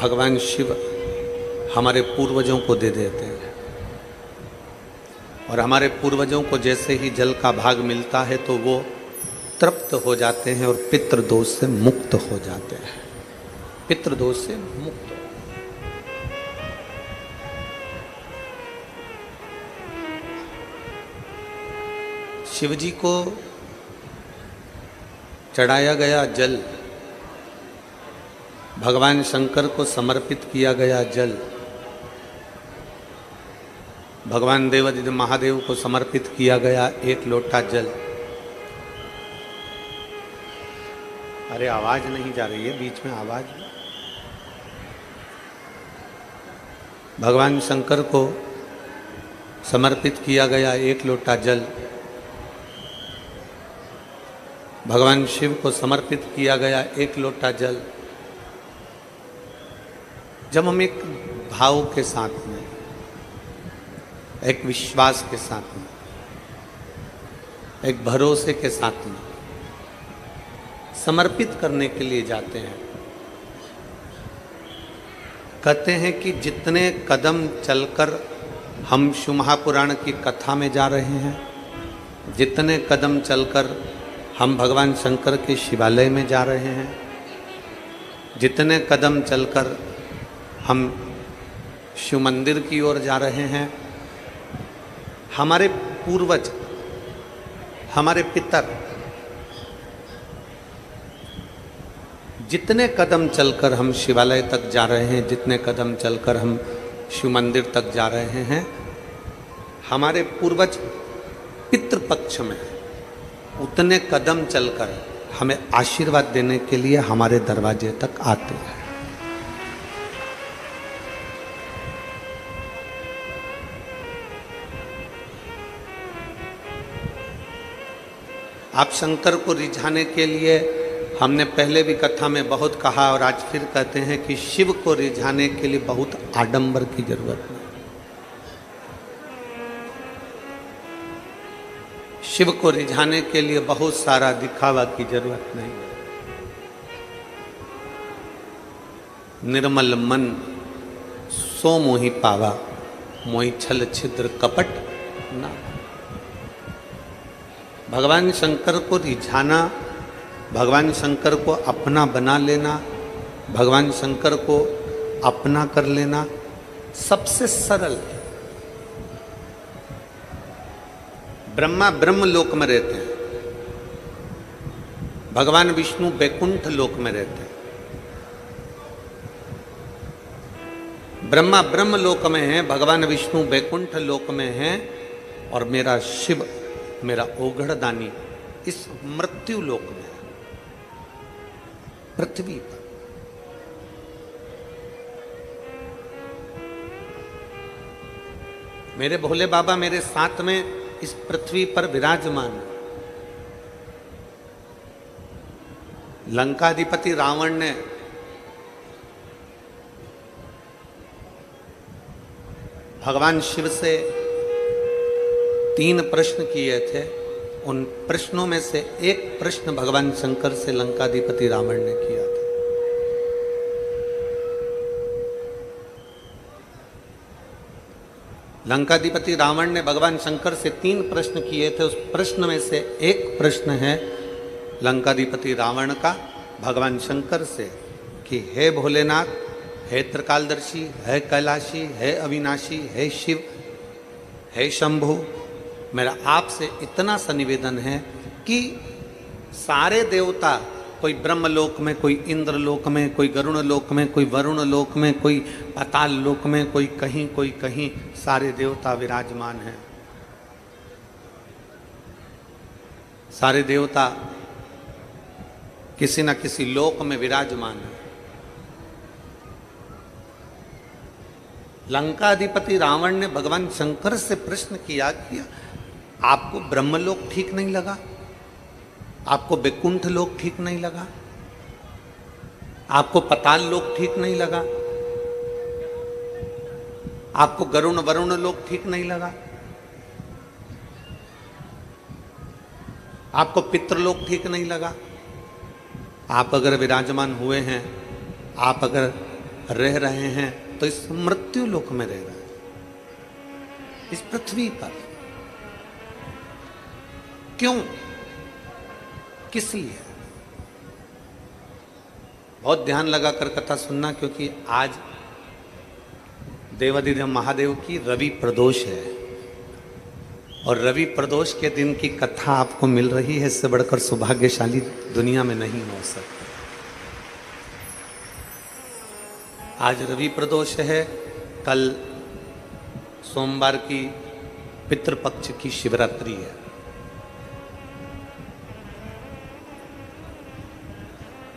भगवान शिव हमारे पूर्वजों को दे देते हैं, और हमारे पूर्वजों को जैसे ही जल का भाग मिलता है तो वो तृप्त हो जाते हैं और पितृदोष से मुक्त हो जाते हैं। पितृदोष से मुक्त। शिव जी को चढ़ाया गया जल, भगवान शंकर को समर्पित किया गया जल, भगवान देवादिदेव महादेव को समर्पित किया गया एक लोटा जल। अरे आवाज नहीं जा रही है, बीच में आवाज। भगवान शंकर को समर्पित किया गया एक लोटा जल, भगवान शिव को समर्पित किया गया एक लोटा जल। जब हम एक भाव के साथ में, एक विश्वास के साथ में, एक भरोसे के साथ में समर्पित करने के लिए जाते हैं, कहते हैं कि जितने कदम चलकर हम शिव महापुराण की कथा में जा रहे हैं, जितने कदम चलकर हम भगवान शंकर के शिवालय में जा रहे हैं, जितने कदम चलकर हम शिव मंदिर की ओर जा रहे हैं, हमारे पूर्वज, हमारे पितर जितने कदम चलकर हम शिवालय तक जा रहे हैं, जितने कदम चलकर हम शिव मंदिर तक जा रहे हैं, हमारे पूर्वज पितृपक्ष में उतने कदम चलकर हमें आशीर्वाद देने के लिए हमारे दरवाजे तक आते हैं। आप शंकर को रिझाने के लिए, हमने पहले भी कथा में बहुत कहा और आज फिर कहते हैं कि शिव को रिझाने के लिए बहुत आडंबर की जरूरत नहीं। शिव को रिझाने के लिए बहुत सारा दिखावा की जरूरत नहीं। निर्मल मन सो मोहि पावा, मोहि छल छिद्र कपट ना। भगवान शंकर को रिझाना, भगवान शंकर को अपना बना लेना, भगवान शंकर को अपना कर लेना सबसे सरल है। ब्रह्मा ब्रह्म लोक में रहते हैं, भगवान विष्णु बैकुंठ लोक में रहते हैं। ब्रह्मा ब्रह्म लोक में है, भगवान विष्णु बैकुंठ लोक में है, और मेरा शिव, मेरा ओघड़दानी इस मृत्यु लोक में है, पृथ्वी पर। मेरे भोले बाबा मेरे साथ में इस पृथ्वी पर विराजमान। लंकाधिपति रावण ने भगवान शिव से 3 प्रश्न किए थे। उन प्रश्नों में से एक प्रश्न भगवान शंकर से लंकाधिपति रावण ने किया था। लंकाधिपति रावण ने भगवान शंकर से 3 प्रश्न किए थे। उस प्रश्न में से एक प्रश्न है लंकाधिपति रावण का भगवान शंकर से कि हे भोलेनाथ, हे त्रिकालदर्शी, है कैलाशी, है अविनाशी, है शिव, है शंभु, मेरा आपसे इतना सा निवेदन है कि सारे देवता, कोई ब्रह्मलोक में, कोई इंद्रलोक में, कोई गरुण लोक में, कोई वरुण लोक में, कोई पाताल लोक में, कोई कहीं, सारे देवता विराजमान हैं। सारे देवता किसी न किसी लोक में विराजमान हैं। लंकाधिपति रावण ने भगवान शंकर से प्रश्न किया कि आपको ब्रह्मलोक ठीक नहीं लगा, आपको बैकुंठ लोक ठीक नहीं लगा, आपको पाताल लोक ठीक नहीं लगा, आपको गरुण वरुण लोक ठीक नहीं लगा, आपको पितृलोक ठीक नहीं लगा। आप अगर विराजमान हुए हैं, आप अगर रह रहे हैं तो इस मृत्यु लोक में रह रहे हैं, इस पृथ्वी पर। क्यों, किस लिए? बहुत ध्यान लगाकर कथा सुनना, क्योंकि आज देवाधिदेव महादेव की रवि प्रदोष है और रवि प्रदोष के दिन की कथा आपको मिल रही है, इससे बढ़कर सौभाग्यशाली दुनिया में नहीं हो सकता। आज रवि प्रदोष है, कल सोमवार की पितृपक्ष की शिवरात्रि है।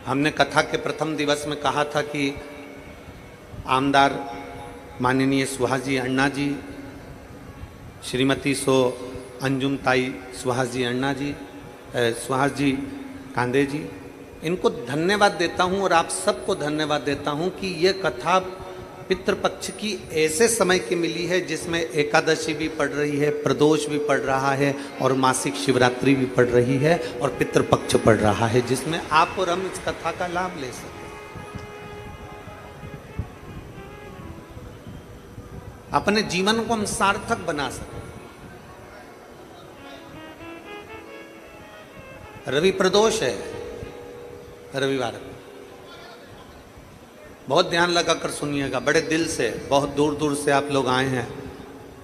हमने कथा के प्रथम दिवस में कहा था कि आमदार माननीय सुहास जी अण्णा जी, श्रीमती सो अंजुम ताई सुहास जी अण्णा जी, सुहास जी कांदे जी, इनको धन्यवाद देता हूं और आप सबको धन्यवाद देता हूं कि ये कथा पितृपक्ष की ऐसे समय की मिली है जिसमें एकादशी भी पड़ रही है, प्रदोष भी पड़ रहा है और मासिक शिवरात्रि भी पड़ रही है और पितृपक्ष पड़ रहा है, जिसमें आप और हम इस कथा का लाभ ले सकें। अपने जीवन को हम सार्थक बना सकें। रवि प्रदोष है रविवार को, बहुत ध्यान लगाकर सुनिएगा, बड़े दिल से, बहुत दूर दूर से आप लोग आए हैं,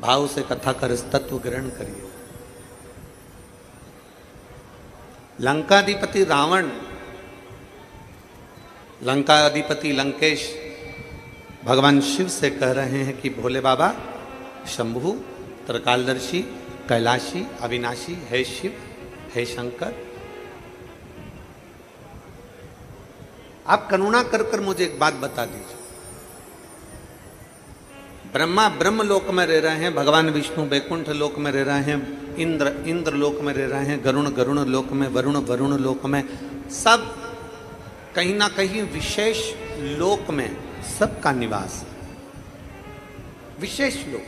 भाव से कथा कर इस तत्व ग्रहण करिए। लंकाधिपति रावण, लंकाधिपति लंकेश भगवान शिव से कह रहे हैं कि भोले बाबा, शंभु, त्रिकालदर्शी, कैलाशी, अविनाशी, हे शिव, हे शंकर, आप करुणा कर कर मुझे एक बात बता दीजिए। ब्रह्मा ब्रह्म लोक में रह रहे हैं, भगवान विष्णु बैकुंठ लोक में रह रहे हैं, इंद्र इंद्र लोक में रह रहे हैं, गरुण गरुण लोक में, वरुण वरुण लोक में, सब कहीं ना कहीं विशेष लोक में सबका निवास है, विशेष लोक।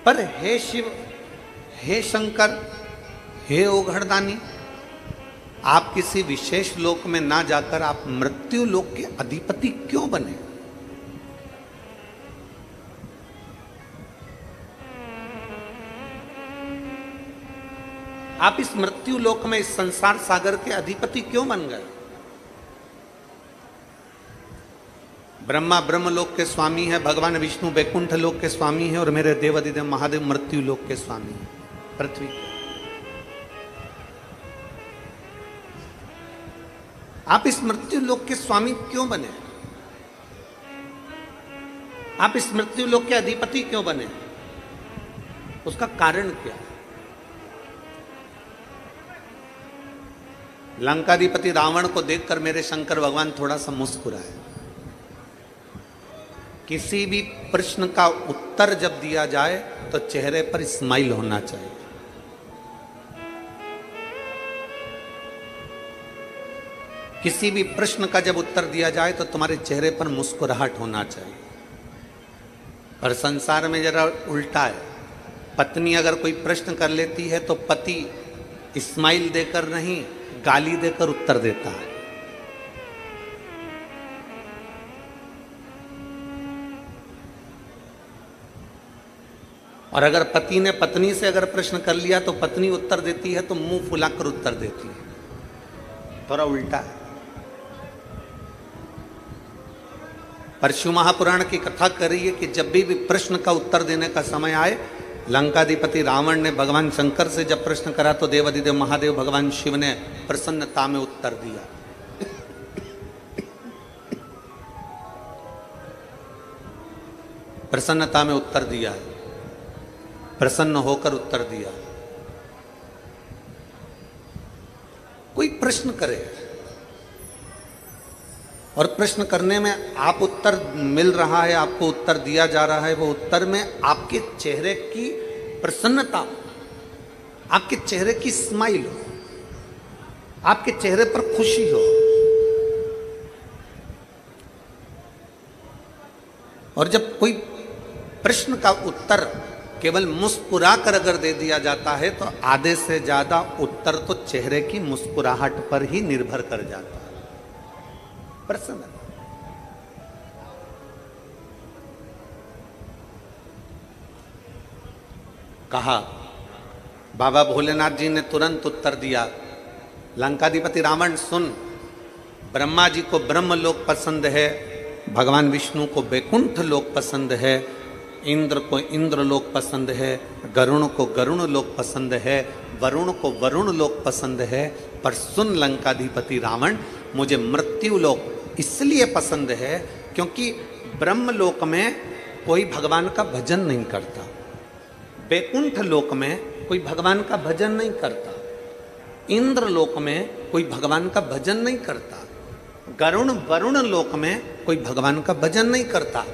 पर हे शिव, हे शंकर, हे ओघड़दानी, आप किसी विशेष लोक में ना जाकर आप मृत्यु लोक के अधिपति क्यों बने? आप इस मृत्यु लोक में, इस संसार सागर के अधिपति क्यों बन गए? ब्रह्मा ब्रह्म लोक के स्वामी है, भगवान विष्णु बैकुंठ लोक के स्वामी है और मेरे देवाधिदेव महादेव मृत्यु लोक के स्वामी है, पृथ्वी के। आप इस मृत्यु लोक के स्वामी क्यों बने? आप इस मृत्यु लोक के अधिपति क्यों बने? उसका कारण क्या है? लंकाधिपति रावण को देखकर मेरे शंकर भगवान थोड़ा सा मुस्कुराए। किसी भी प्रश्न का उत्तर जब दिया जाए तो चेहरे पर स्माइल होना चाहिए। किसी भी प्रश्न का जब उत्तर दिया जाए तो तुम्हारे चेहरे पर मुस्कुराहट होना चाहिए। पर संसार में जरा उल्टा है, पत्नी अगर कोई प्रश्न कर लेती है तो पति स्माइल देकर नहीं, गाली देकर उत्तर देता है। और अगर पति ने पत्नी से अगर प्रश्न कर लिया तो पत्नी उत्तर देती है तो मुंह फुलाकर उत्तर देती है, थोड़ा उल्टा है। परशु महापुराण की कथा कर रही है कि जब भी प्रश्न का उत्तर देने का समय आए, लंकाधिपति रावण ने भगवान शंकर से जब प्रश्न करा तो देवाधिदेव महादेव भगवान शिव ने प्रसन्नता में उत्तर दिया। प्रसन्नता में उत्तर दिया, प्रसन्न होकर उत्तर दिया। कोई प्रश्न करे और प्रश्न करने में आप उत्तर मिल रहा है, आपको उत्तर दिया जा रहा है, वो उत्तर में आपके चेहरे की प्रसन्नता, आपके चेहरे की स्माइल हो, आपके चेहरे पर खुशी हो। और जब कोई प्रश्न का उत्तर केवल मुस्कुरा कर अगर दे दिया जाता है तो आधे से ज्यादा उत्तर तो चेहरे की मुस्कुराहट पर ही निर्भर कर जाता है। प्रसन्न कहा, बाबा भोलेनाथ जी ने तुरंत उत्तर दिया, लंकाधिपति रावण सुन, ब्रह्मा जी को ब्रह्मलोक पसंद है, भगवान विष्णु को वैकुंठ लोक पसंद है, इंद्र को इंद्र लोक पसंद है, गरुण को गरुण लोक पसंद है, वरुण को वरुण लोक पसंद है, पर सुन लंकाधिपति रावण, मुझे मृत्यु लोक इसलिए पसंद है क्योंकि ब्रह्मलोक में कोई भगवान का भजन नहीं करता, वैकुंठ लोक में कोई भगवान का भजन नहीं करता, इंद्र लोक में कोई भगवान का भजन नहीं करता, गरुण वरुण लोक में कोई भगवान का भजन नहीं करता,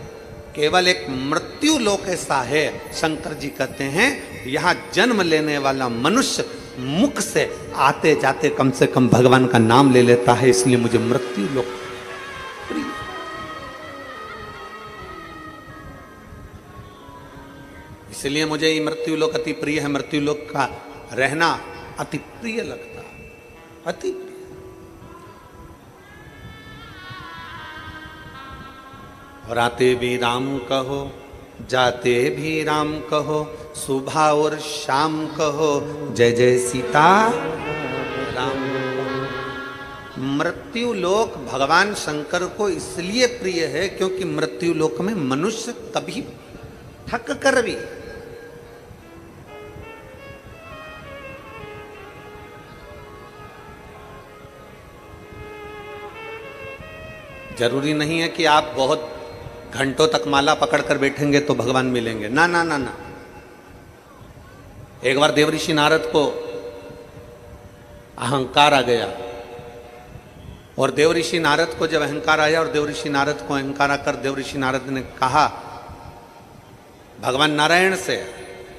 केवल एक मृत्यु लोक ऐसा है। शंकर जी कहते हैं यहां जन्म लेने वाला मनुष्य मुख से आते जाते कम से कम भगवान का नाम ले लेता है, इसलिए मुझे मृत्यु लोक प्रिय। इसलिए मुझे ये मृत्यु लोक अति प्रिय है, मृत्यु लोक का रहना अति प्रिय लगता, अति प्रिय। और आते भी राम कहो, जाते भी राम कहो, सुबह और शाम कहो, जय जय सीता राम। मृत्यु लोक भगवान शंकर को इसलिए प्रिय है क्योंकि मृत्यु लोक में मनुष्य कभी थक कर भी जरूरी नहीं है कि आप बहुत घंटों तक माला पकड़कर बैठेंगे तो भगवान मिलेंगे, ना ना ना ना। एक बार देवऋषि नारद को अहंकार आ गया, और देवऋषि नारद को जब अहंकार आया और देवऋषि नारद को अहंकार आकर देवऋषि नारद ने कहा भगवान नारायण से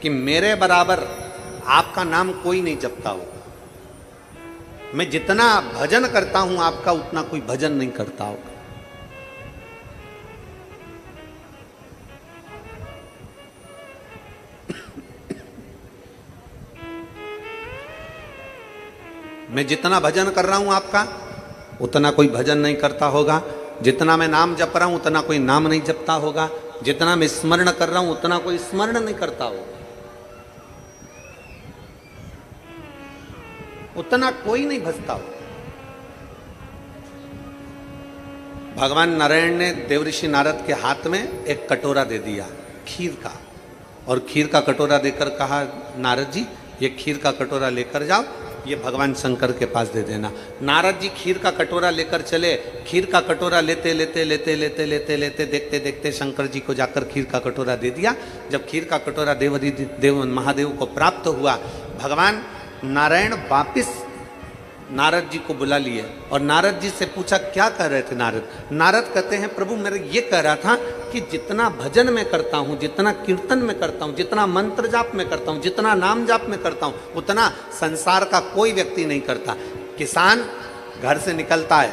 कि मेरे बराबर आपका नाम कोई नहीं जपता होगा, मैं जितना भजन करता हूं आपका उतना कोई भजन नहीं करता होगा। मैं जितना भजन कर रहा हूं आपका उतना कोई भजन नहीं करता होगा, जितना मैं नाम जप रहा हूं उतना कोई नाम नहीं जपता होगा, जितना मैं स्मरण कर रहा हूं उतना कोई स्मरण नहीं करता होगा, उतना कोई नहीं भजता होगा। भगवान नारायण ने देवऋषि नारद के हाथ में एक कटोरा दे दिया खीर का, और खीर का कटोरा देकर कहा नारद जी ये खीर का कटोरा लेकर जाओ, ये भगवान शंकर के पास दे देना। नारद जी खीर का कटोरा लेकर चले, खीर का कटोरा लेते लेते लेते लेते लेते लेते देखते देखते शंकर जी को जाकर खीर का कटोरा दे दिया। जब खीर का कटोरा देव महादेव को प्राप्त हुआ, भगवान नारायण वापिस नारद जी को बुला लिए और नारद जी से पूछा क्या कह रहे थे नारद। नारद कहते हैं प्रभु मेरे ये कह रहा था कि जितना भजन में करता हूँ, जितना कीर्तन में करता हूँ, जितना मंत्र जाप में करता हूँ, जितना नाम जाप में करता हूँ, उतना संसार का कोई व्यक्ति नहीं करता। किसान घर से निकलता है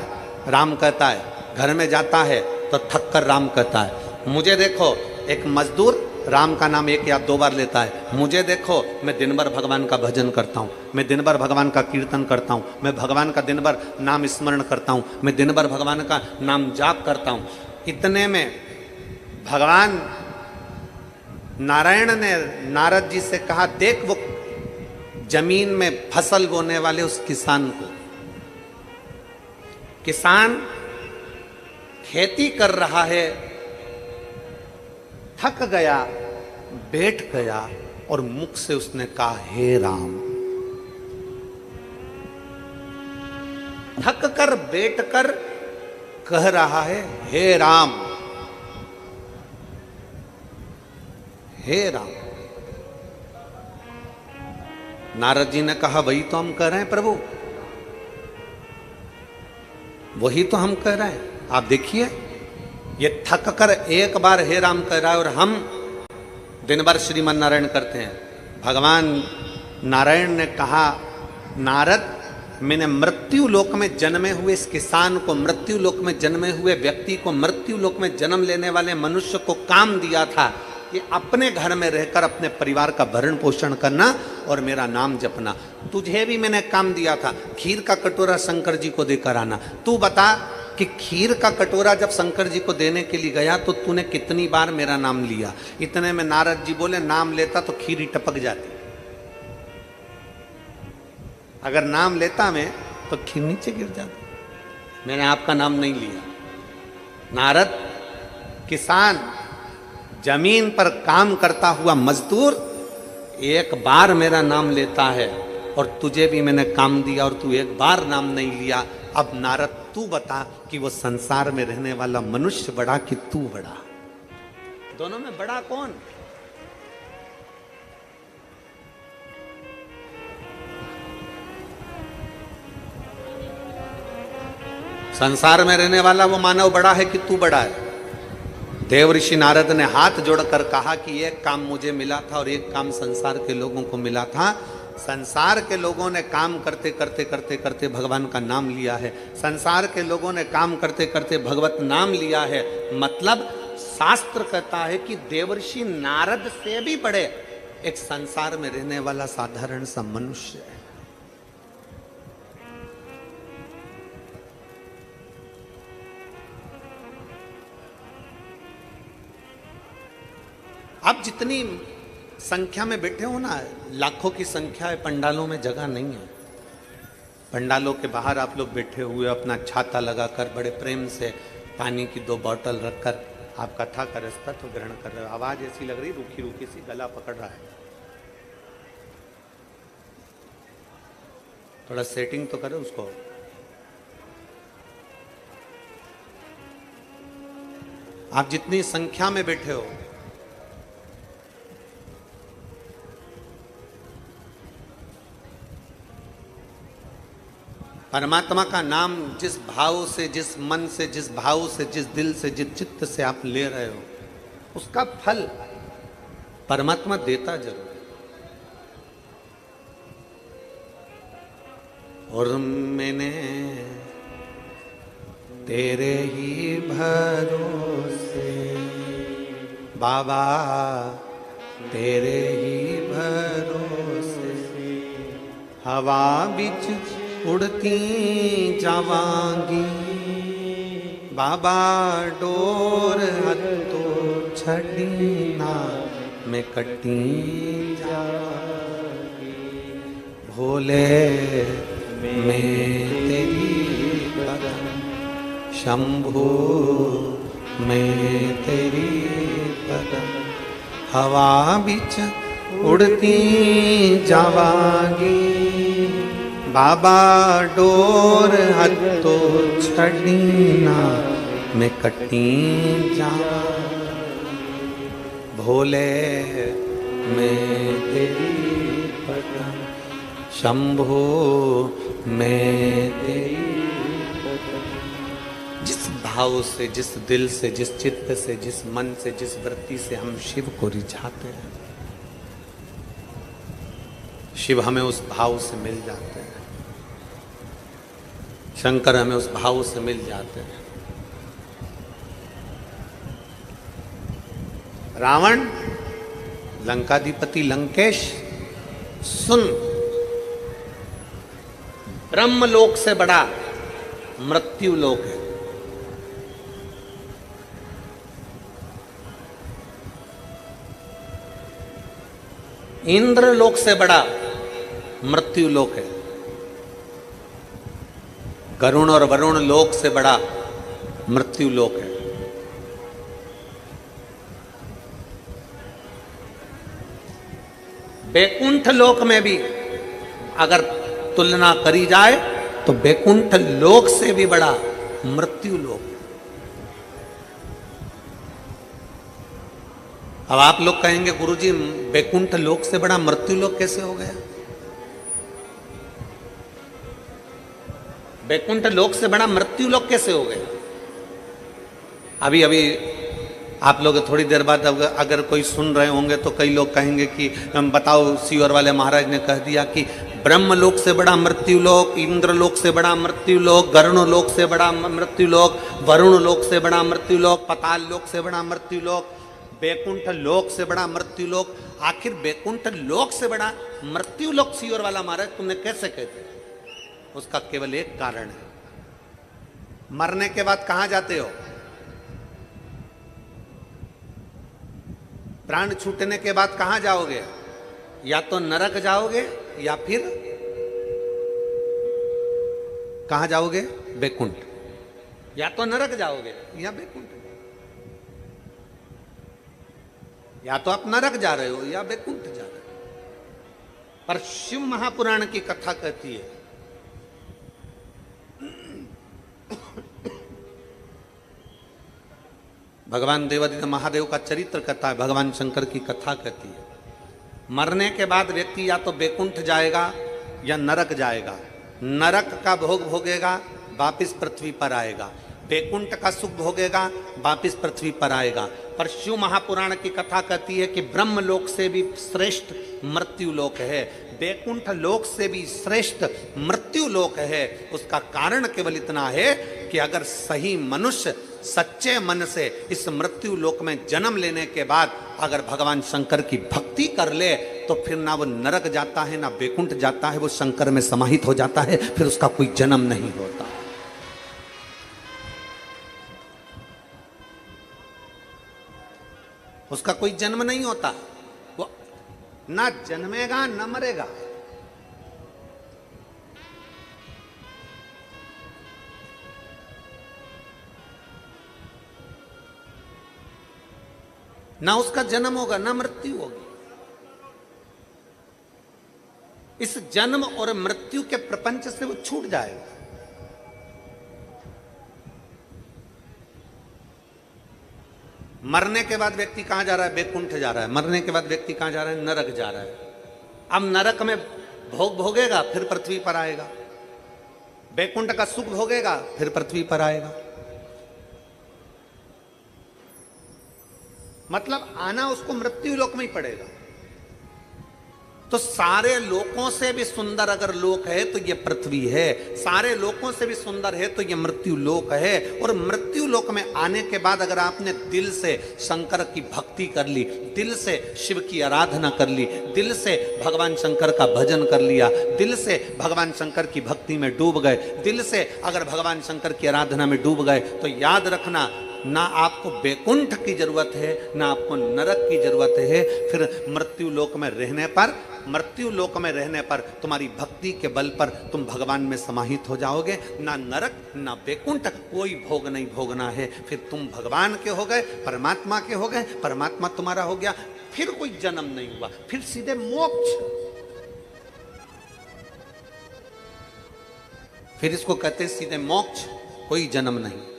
राम कहता है, घर में जाता है तो थक कर राम कहता है। मुझे देखो एक मजदूर राम का नाम 1 या 2 बार लेता है, मुझे देखो मैं दिन भर भगवान का भजन करता हूँ, मैं दिन भर भगवान का कीर्तन करता हूँ, मैं भगवान का दिन भर नाम स्मरण करता हूँ, मैं दिन भर भगवान का नाम जाप करता हूँ। इतने में भगवान नारायण ने नारद जी से कहा देख वो जमीन में फसल बोने वाले उस किसान को, किसान खेती कर रहा है, थक गया, बैठ गया और मुख से उसने कहा हे राम। थक कर बैठ कर कह रहा है हे राम, हे राम। नारद जी ने कहा वही तो हम कह रहे हैं प्रभु, वही तो हम कह रहे हैं। आप देखिए ये थक कर एक बार हे राम कह रहा है और हम दिन भर श्रीमन नारायण करते हैं। भगवान नारायण ने कहा नारद मैंने मृत्यु लोक में जन्मे हुए इस किसान को, मृत्यु लोक में जन्मे हुए व्यक्ति को, मृत्यु लोक में जन्म लेने वाले मनुष्य को काम दिया था कि अपने घर में रहकर अपने परिवार का भरण पोषण करना और मेरा नाम जपना। तुझे भी मैंने काम दिया था, खीर का कटोरा शंकर जी को देकर आना। तू बता कि खीर का कटोरा जब शंकर जी को देने के लिए गया तो तूने कितनी बार मेरा नाम लिया? इतने में नारद जी बोले, नाम लेता तो खीर ही टपक जाती, अगर नाम लेता मैं तो खीर नीचे गिर जाती। मैंने आपका नाम नहीं लिया। नारद किसान, जमीन पर काम करता हुआ मजदूर, एक बार मेरा नाम लेता है और तुझे भी मैंने काम दिया और तू एक बार नाम नहीं लिया। अब नारद तू बता कि वो संसार में रहने वाला मनुष्य बड़ा कि तू बड़ा? दोनों में बड़ा कौन? संसार में रहने वाला वो मानव बड़ा है कि तू बड़ा है? देव ऋषि नारद ने हाथ जोड़कर कहा कि एक काम मुझे मिला था और एक काम संसार के लोगों को मिला था। संसार के लोगों ने काम करते करते करते करते भगवान का नाम लिया है। संसार के लोगों ने काम करते करते भगवत नाम लिया है। मतलब शास्त्र कहता है कि देवर्षि नारद से भी बड़े एक संसार में रहने वाला साधारण सा मनुष्य है। आप जितनी संख्या में बैठे हो ना, लाखों की संख्या है, पंडालों में जगह नहीं है। पंडालों के बाहर आप लोग बैठे हुए अपना छाता लगाकर बड़े प्रेम से पानी की 2 बोतल रखकर आप कथा का रस्ता तो ग्रहण कर रहे हो। आवाज ऐसी लग रही, रूखी रूखी सी, गला पकड़ रहा है। थोड़ा सेटिंग तो करो उसको। आप जितनी संख्या में बैठे हो, परमात्मा का नाम जिस भाव से, जिस मन से, जिस भाव से, जिस दिल से, जिस चित्त से आप ले रहे हो, उसका फल परमात्मा देता जरूर है। और मैंने तेरे ही भरोसे बाबा, तेरे ही भरोसे हवा बिच उड़ती जावांगी बाबा, डोर हथो छड़ी ना मैं कटी जावांगी। भोले मैं तेरी पदम, शंभु मैं तेरी पदम, हवा बिच उड़ती जावांगी बाबा, डोर हथो छड़ी ना मैं कटी जावा। भोले मैं तेरी पदम, शंभो मैं तेरी पदम। जिस भाव से, जिस दिल से, जिस चित्त से, जिस मन से, जिस वृत्ति से हम शिव को रिझाते हैं, शिव हमें उस भाव से मिल जाते हैं। शंकर हमें उस भाव से मिल जाते हैं। रावण, लंकाधिपति लंकेश, सुन, ब्रह्मलोक से बड़ा मृत्यु लोक है। इंद्र लोक से बड़ा मृत्यु लोक है। गरुण और वरुण लोक से बड़ा मृत्यु लोक है। बैकुंठ लोक में भी अगर तुलना करी जाए तो बैकुंठ लोक से भी बड़ा मृत्यु लोक है। अब आप लोग कहेंगे गुरुजी बैकुंठ लोक से बड़ा मृत्यु लोक कैसे हो गया? बैकुंठ लोक से बड़ा मृत्यु लोक कैसे हो गया? अभी अभी आप लोग थोड़ी देर बाद अगर कोई सुन रहे होंगे तो कई लोग कहेंगे कि बताओ, सीवर वाले महाराज ने कह दिया कि ब्रह्म लोक से बड़ा मृत्यु लोक, इंद्र लोक से बड़ा मृत्यु लोक, गरुण लोक से बड़ा मृत्यु लोक, वरुण लोक से बड़ा मृत्यु लोक, पाताल लोक से बड़ा मृत्यु लोक, बैकुंठ लोक से बड़ा मृत्यु लोक। आखिर बैकुंठ लोक से बड़ा मृत्यु लोक सियोर वाला महाराज तुमने कैसे कहते? उसका केवल एक कारण है, मरने के बाद कहां जाते हो? प्राण छूटने के बाद कहां जाओगे? या तो नरक जाओगे या फिर कहां जाओगे? बैकुंठ। या तो नरक जाओगे या बैकुंठ। या तो आप नरक जा रहे हो या बैकुंठ जा रहे हो। पर शिव महापुराण की कथा कहती है भगवान देवादिदेव महादेव का चरित्र कहता है, भगवान शंकर की कथा कहती है, मरने के बाद व्यक्ति या तो बैकुंठ जाएगा या नरक जाएगा। नरक का भोग भोगेगा, वापिस पृथ्वी पर आएगा। बैकुंठ का सुख भोगेगा, वापिस पृथ्वी पर आएगा। पर शिव महापुराण की कथा कहती है कि ब्रह्म लोक से भी श्रेष्ठ मृत्यु लोक है, बैकुंठ लोक से भी श्रेष्ठ मृत्यु लोक है। उसका कारण केवल इतना है कि अगर सही मनुष्य सच्चे मन से इस मृत्यु लोक में जन्म लेने के बाद अगर भगवान शंकर की भक्ति कर ले तो फिर ना वो नरक जाता है ना बैकुंठ जाता है, वो शंकर में समाहित हो जाता है, फिर उसका कोई जन्म नहीं होता। उसका कोई जन्म नहीं होता, वो ना जन्मेगा ना मरेगा। ना उसका जन्म होगा ना मृत्यु होगी। इस जन्म और मृत्यु के प्रपंच से वो छूट जाएगा। मरने के बाद व्यक्ति कहां जा रहा है? बैकुंठ जा रहा है। मरने के बाद व्यक्ति कहां जा रहा है? नरक जा रहा है। अब नरक में भोग भोगेगा, फिर पृथ्वी पर आएगा। बैकुंठ का सुख भोगेगा, फिर पृथ्वी पर आएगा। मतलब आना उसको मृत्यु लोक में ही पड़ेगा। तो सारे लोकों से भी सुंदर अगर लोक है तो ये पृथ्वी है, सारे लोकों से भी सुंदर है तो ये मृत्यु लोक है। और मृत्यु लोक में आने के बाद अगर आपने दिल से शंकर की भक्ति कर ली, दिल से शिव की आराधना कर ली, दिल से भगवान शंकर का भजन कर लिया, दिल से भगवान शंकर की भक्ति में डूब गए, दिल से अगर भगवान शंकर की आराधना में डूब गए, तो याद रखना ना आपको बैकुंठ की जरूरत है ना आपको नरक की जरूरत है। फिर मृत्यु लोक में रहने पर, मृत्यु लोक में रहने पर तुम्हारी भक्ति के बल पर तुम भगवान में समाहित हो जाओगे। ना नरक ना बैकुंठ कोई भोग नहीं भोगना है। फिर तुम भगवान के हो गए, परमात्मा के हो गए, परमात्मा तुम्हारा हो गया। फिर कोई जन्म नहीं हुआ, फिर सीधे मोक्ष। फिर इसको कहते हैं सीधे मोक्ष, कोई जन्म नहीं।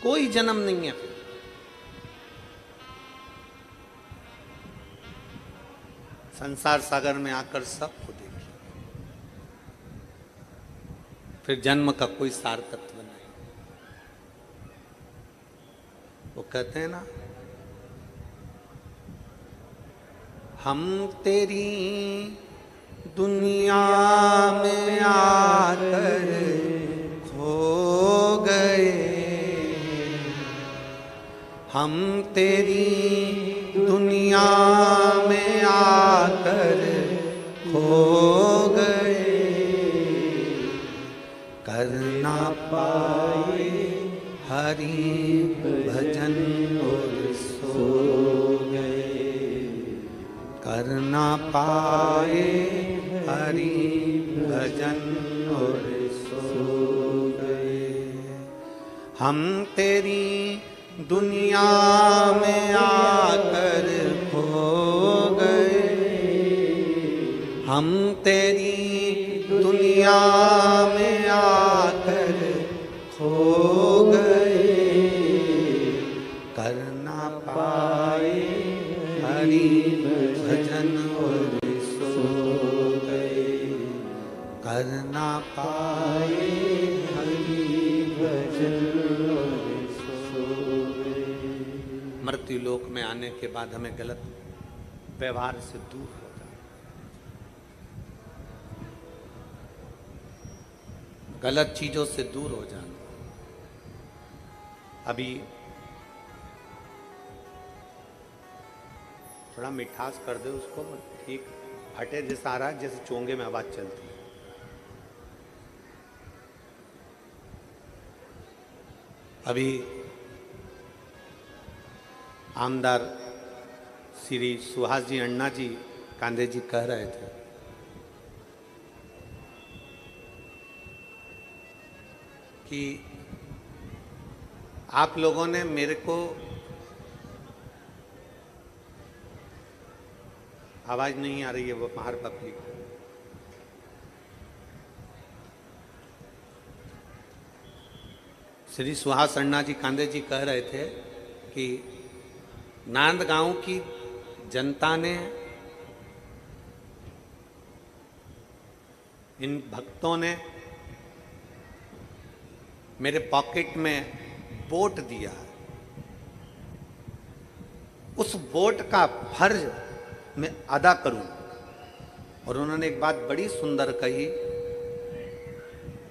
कोई जन्म नहीं है। फिर संसार सागर में आकर सबको देखिए, फिर जन्म का कोई सार्थत्व नहीं। वो कहते हैं ना, हम तेरी दुनिया में आकर खो गए, हम तेरी दुनिया में आकर खो गए, कर ना पाए हरि भजन और सो गए, कर ना पाए हरि भजन और सो गए। हम तेरी दुनिया में आकर खो गए, हम तेरी दुनिया में आकर खो गए, कर ना पाए हरि भजन और सो गए, कर ना पाए हरि भजन और मृत्यु लोक में आने के बाद हमें गलत व्यवहार से दूर हो जाना, गलत चीजों से दूर हो जाना। अभी थोड़ा मिठास कर दे उसको, ठीक फटे जैसा आ रहा है, जैसे चोंगे में आवाज चलती है। अभी आमदार श्री सुहास जी अण्णा जी कांदे जी कह रहे थे कि आप लोगों ने मेरे को, आवाज नहीं आ रही है वो बाहर पब्लिक, श्री सुहास अण्णा जी कांदे जी कह रहे थे कि नांदगांव की जनता ने, इन भक्तों ने मेरे पॉकेट में वोट दिया, उस वोट का फर्ज मैं अदा करूं। और उन्होंने एक बात बड़ी सुंदर कही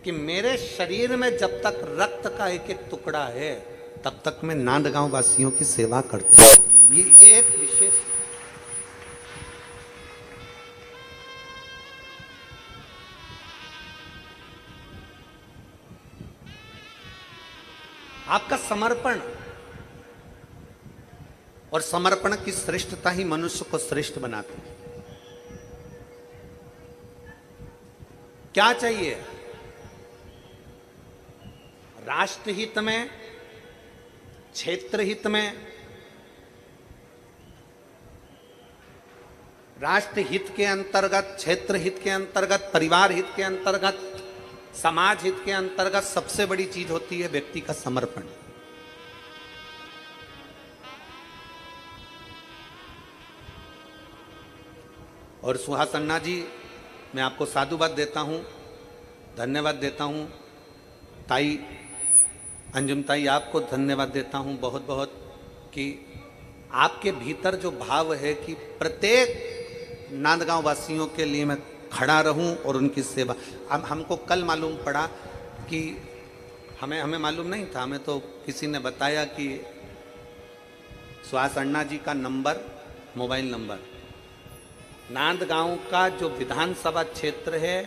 कि मेरे शरीर में जब तक रक्त का एक एक टुकड़ा है तब तक मैं नांदगांव वासियों की सेवा करता हूं। ये एक विशेष, आपका समर्पण और समर्पण की श्रेष्ठता ही मनुष्य को श्रेष्ठ बनाती है। क्या चाहिए? राष्ट्रहित में, क्षेत्र हित में, राष्ट्र हित के अंतर्गत, क्षेत्र हित के अंतर्गत, परिवार हित के अंतर्गत, समाज हित के अंतर्गत सबसे बड़ी चीज होती है व्यक्ति का समर्पण। और सुहास अन्ना जी, मैं आपको साधुवाद देता हूं, धन्यवाद देता हूं। ताई अंजुम ताई, आपको धन्यवाद देता हूं बहुत बहुत कि आपके भीतर जो भाव है कि प्रत्येक नांदगांव वासियों के लिए मैं खड़ा रहूं और उनकी सेवा। अब हमको कल मालूम पड़ा कि हमें मालूम नहीं था, हमें तो किसी ने बताया कि सुहास अण्णा जी का नंबर, मोबाइल नंबर, नांदगांव का जो विधानसभा क्षेत्र है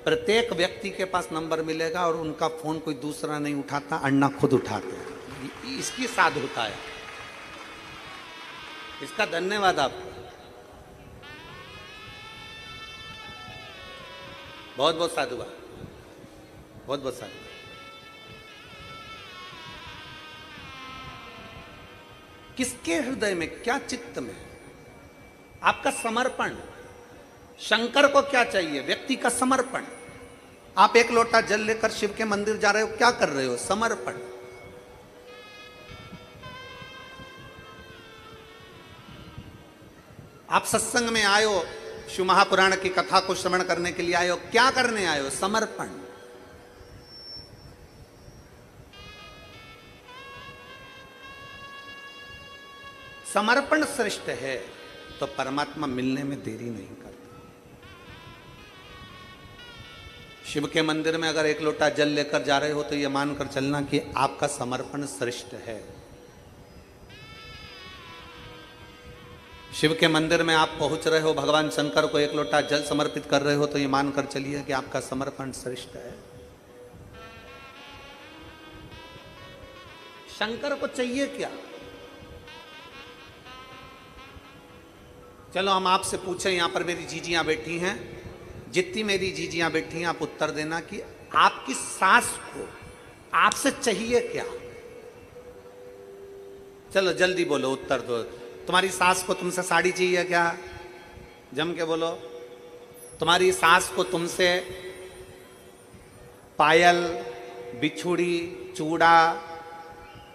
प्रत्येक व्यक्ति के पास नंबर मिलेगा और उनका फोन कोई दूसरा नहीं उठाता, अण्णा खुद उठाते हैं। इसकी साधुता है, इसका धन्यवाद आपको, बहुत बहुत साधुवाद, बहुत बहुत साधुवाद। किसके हृदय में, क्या चित्त में आपका समर्पण? शंकर को क्या चाहिए? व्यक्ति का समर्पण। आप एक लोटा जल लेकर शिव के मंदिर जा रहे हो, क्या कर रहे हो? समर्पण। आप सत्संग में आए हो, शिव महापुराण की कथा को श्रवण करने के लिए आए हो, क्या करने आए हो? समर्पण। समर्पण श्रेष्ठ है तो परमात्मा मिलने में देरी नहीं करता। शिव के मंदिर में अगर एक लोटा जल लेकर जा रहे हो तो यह मानकर चलना कि आपका समर्पण श्रेष्ठ है। शिव के मंदिर में आप पहुंच रहे हो, भगवान शंकर को एक लोटा जल समर्पित कर रहे हो तो यह मानकर चलिए कि आपका समर्पण श्रेष्ठ है। शंकर को चाहिए क्या? चलो हम आपसे पूछें, यहां पर मेरी जीजियां बैठी हैं, जितनी मेरी जीजियां बैठी हैं आप उत्तर देना कि आपकी सास को आपसे चाहिए क्या? चलो जल्दी बोलो, उत्तर दो। तुम्हारी सास को तुमसे साड़ी चाहिए क्या? जम के बोलो। तुम्हारी सास को तुमसे पायल, बिछुड़ी, चूड़ा,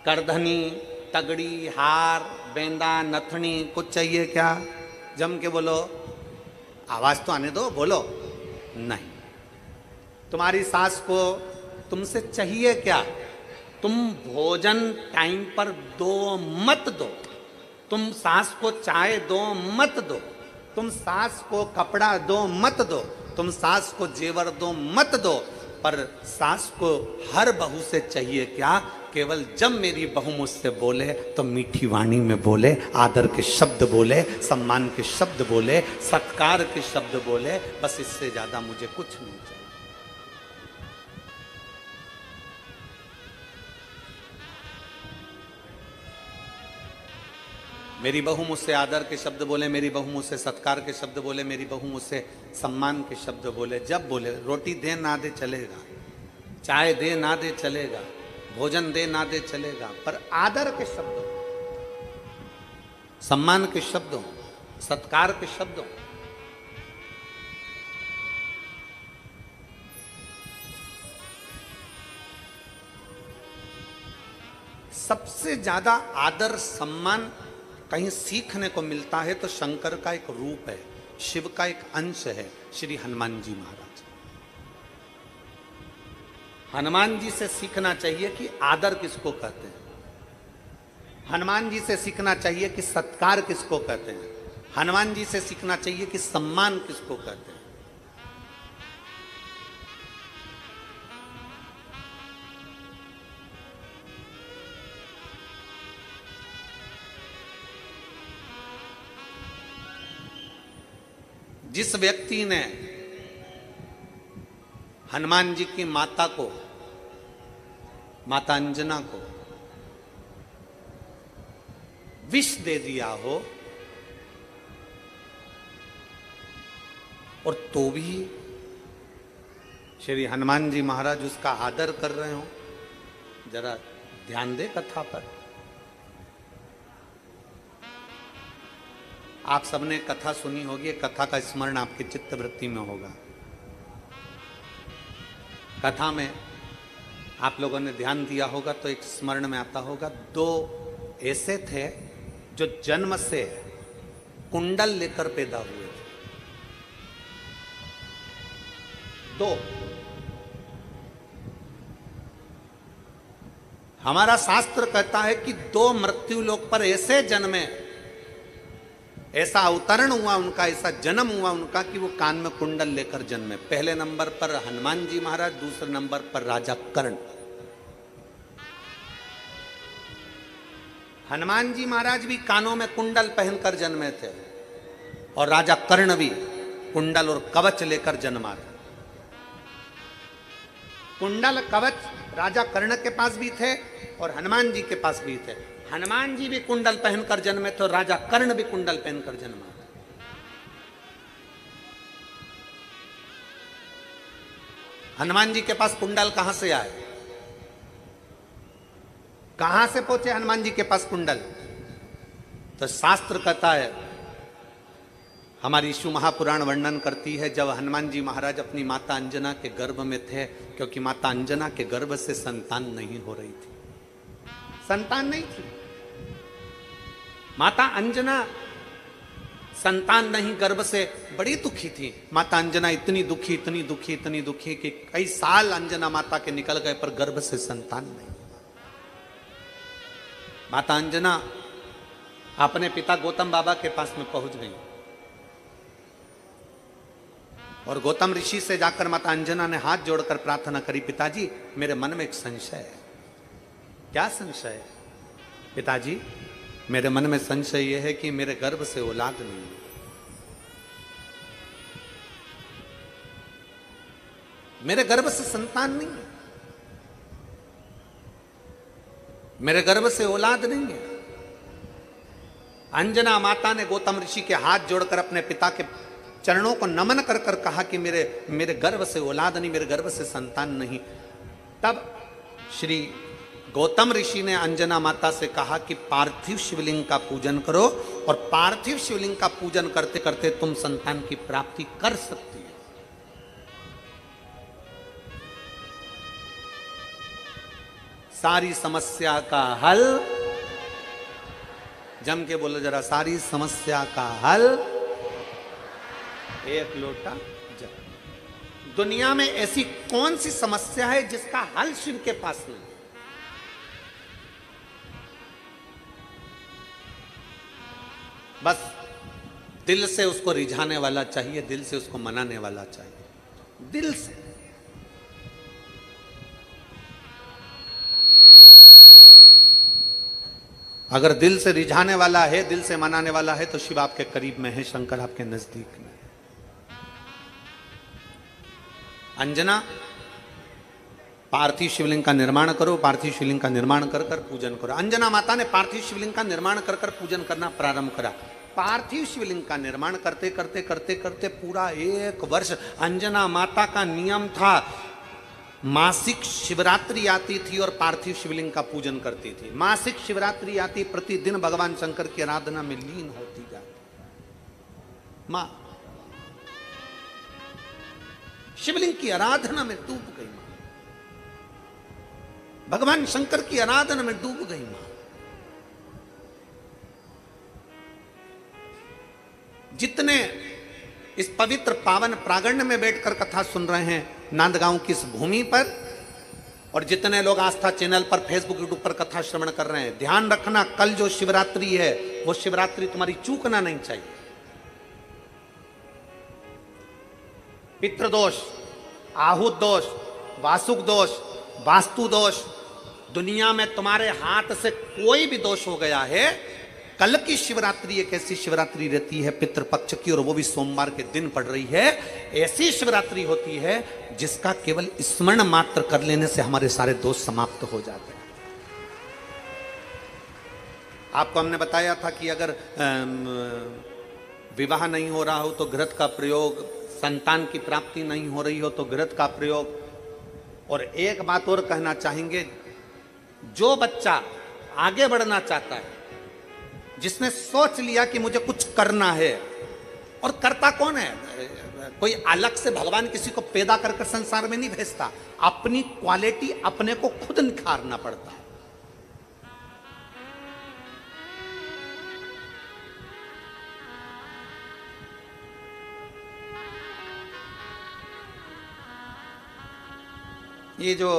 करधनी, तगड़ी, हार, बेंदा, नथनी कुछ चाहिए क्या? जम के बोलो। आवाज तो आने दो, बोलो। नहीं। तुम्हारी सास को तुमसे चाहिए क्या? तुम भोजन टाइम पर दो, मत दो। तुम सास को चाय दो मत दो, तुम सास को कपड़ा दो मत दो, तुम सास को जेवर दो मत दो, पर सास को हर बहू से चाहिए क्या? केवल जब मेरी बहू मुझसे बोले तो मीठी वाणी में बोले, आदर के शब्द बोले, सम्मान के शब्द बोले, सत्कार के शब्द बोले, बस इससे ज्यादा मुझे कुछ नहीं चाहिए। मेरी बहू मुझसे आदर के शब्द बोले, मेरी बहू मुझसे सत्कार के शब्द बोले, मेरी बहू मुझसे सम्मान के शब्द बोले, जब बोले, रोटी दे ना दे चलेगा, चाय दे ना दे चलेगा, भोजन दे ना दे चलेगा, पर आदर के शब्दों, सम्मान के शब्दों, सत्कार के शब्दों, सबसे ज्यादा आदर सम्मान कहीं सीखने को मिलता है तो शंकर का एक रूप है, शिव का एक अंश है, श्री हनुमान जी महाराज। हनुमान जी से सीखना चाहिए कि आदर किसको कहते हैं, हनुमान जी से सीखना चाहिए कि सत्कार किसको कहते हैं, हनुमान जी से सीखना चाहिए कि सम्मान किसको कहते हैं। जिस व्यक्ति ने हनुमान जी की माता को, माता अंजना को विष दे दिया हो और तो भी श्री हनुमान जी महाराज उसका आदर कर रहे हो, जरा ध्यान दे कथा पर। आप सबने कथा सुनी होगी, कथा का स्मरण आपकी चित्तवृत्ति में होगा। कथा में आप लोगों ने ध्यान दिया होगा तो एक स्मरण में आता होगा, दो ऐसे थे जो जन्म से कुंडल लेकर पैदा हुए थे। दो, हमारा शास्त्र कहता है कि दो मृत्यु लोक पर ऐसे जन्मे, ऐसा अवतरण हुआ उनका, ऐसा जन्म हुआ उनका कि वो कान में कुंडल लेकर जन्मे। पहले नंबर पर हनुमान जी महाराज, दूसरे नंबर पर राजा कर्ण। हनुमान जी महाराज भी कानों में कुंडल पहनकर जन्मे थे और राजा कर्ण भी कुंडल और कवच लेकर जन्मा था। कुंडल कवच राजा कर्ण के पास भी थे और हनुमान जी के पास भी थे। हनुमान जी भी कुंडल पहनकर जन्मे तो राजा कर्ण भी कुंडल पहनकर जन्मा। हनुमान जी के पास कुंडल कहां से आए, कहां से पहुंचे हनुमान जी के पास कुंडल? तो शास्त्र कहता है, हमारी शिव महापुराण वर्णन करती है, जब हनुमान जी महाराज अपनी माता अंजना के गर्भ में थे, क्योंकि माता अंजना के गर्भ से संतान नहीं हो रही थी, संतान नहीं थी। माता अंजना संतान नहीं, गर्भ से बड़ी दुखी थी। माता अंजना इतनी दुखी, इतनी दुखी, इतनी दुखी कि कई साल अंजना माता के निकल गए पर गर्भ से संतान नहीं। माता अंजना अपने पिता गौतम बाबा के पास में पहुंच गई और गौतम ऋषि से जाकर माता अंजना ने हाथ जोड़कर प्रार्थना करी, पिताजी मेरे मन में एक संशय है। क्या संशय है? पिताजी मेरे मन में संशय यह है कि मेरे गर्भ से औलाद नहीं है। मेरे गर्भ से संतान नहीं है, मेरे गर्भ से औलाद नहीं है। अंजना माता ने गौतम ऋषि के हाथ जोड़कर अपने पिता के चरणों को नमन कर कर कहा कि मेरे गर्भ से औलाद नहीं, मेरे गर्भ से संतान नहीं। तब श्री गौतम ऋषि ने अंजना माता से कहा कि पार्थिव शिवलिंग का पूजन करो और पार्थिव शिवलिंग का पूजन करते करते तुम संतान की प्राप्ति कर सकती हो। सारी समस्या का हल, जम के बोलो जरा, सारी समस्या का हल एक लोटा जल। दुनिया में ऐसी कौन सी समस्या है जिसका हल शिव के पास नहीं? बस दिल से उसको रिझाने वाला चाहिए, दिल से उसको मनाने वाला चाहिए, दिल से। अगर दिल से रिझाने वाला है, दिल से मनाने वाला है, तो शिव आपके करीब में है, शंकर आपके नजदीक में। अंजना, पार्थिव शिवलिंग का निर्माण करो, पार्थिव शिवलिंग का निर्माण कर कर पूजन करो। अंजना माता ने पार्थिव शिवलिंग का निर्माण कर कर पूजन करना प्रारंभ करा। पार्थिव शिवलिंग का निर्माण करते करते करते करते पूरा 1 वर्ष अंजना माता का नियम था, मासिक शिवरात्रि आती थी और पार्थिव शिवलिंग का पूजन करती थी। मासिक शिवरात्रि आती, प्रतिदिन भगवान शंकर की आराधना में लीन होती जाती। मां शिवलिंग की आराधना में डूब गई, मां भगवान शंकर की आराधना में डूब गई। मां जितने इस पवित्र पावन प्रांगण में बैठकर कथा सुन रहे हैं नांदगांव की इस भूमि पर, और जितने लोग आस्था चैनल पर, फेसबुक, यूट्यूब पर कथा श्रवण कर रहे हैं, ध्यान रखना कल जो शिवरात्रि है वो शिवरात्रि तुम्हारी चूकना नहीं चाहिए। पितृदोष, आहुत दोष, वासुक दोष, वास्तु दोष, दुनिया में तुम्हारे हाथ से कोई भी दोष हो गया है, कल की शिवरात्रि एक ऐसी शिवरात्रि रहती है पितृपक्ष की, और वो भी सोमवार के दिन पड़ रही है। ऐसी शिवरात्रि होती है जिसका केवल स्मरण मात्र कर लेने से हमारे सारे दोष समाप्त हो जाते हैं। आपको हमने बताया था कि अगर विवाह नहीं हो रहा हो तो घृत का प्रयोग, संतान की प्राप्ति नहीं हो रही हो तो घृत का प्रयोग। और एक बात और कहना चाहेंगे, जो बच्चा आगे बढ़ना चाहता है, जिसने सोच लिया कि मुझे कुछ करना है, और करता कौन है? कोई अलग से भगवान किसी को पैदा कर संसार में नहीं भेजता, अपनी क्वालिटी अपने को खुद निखारना पड़ता है। ये जो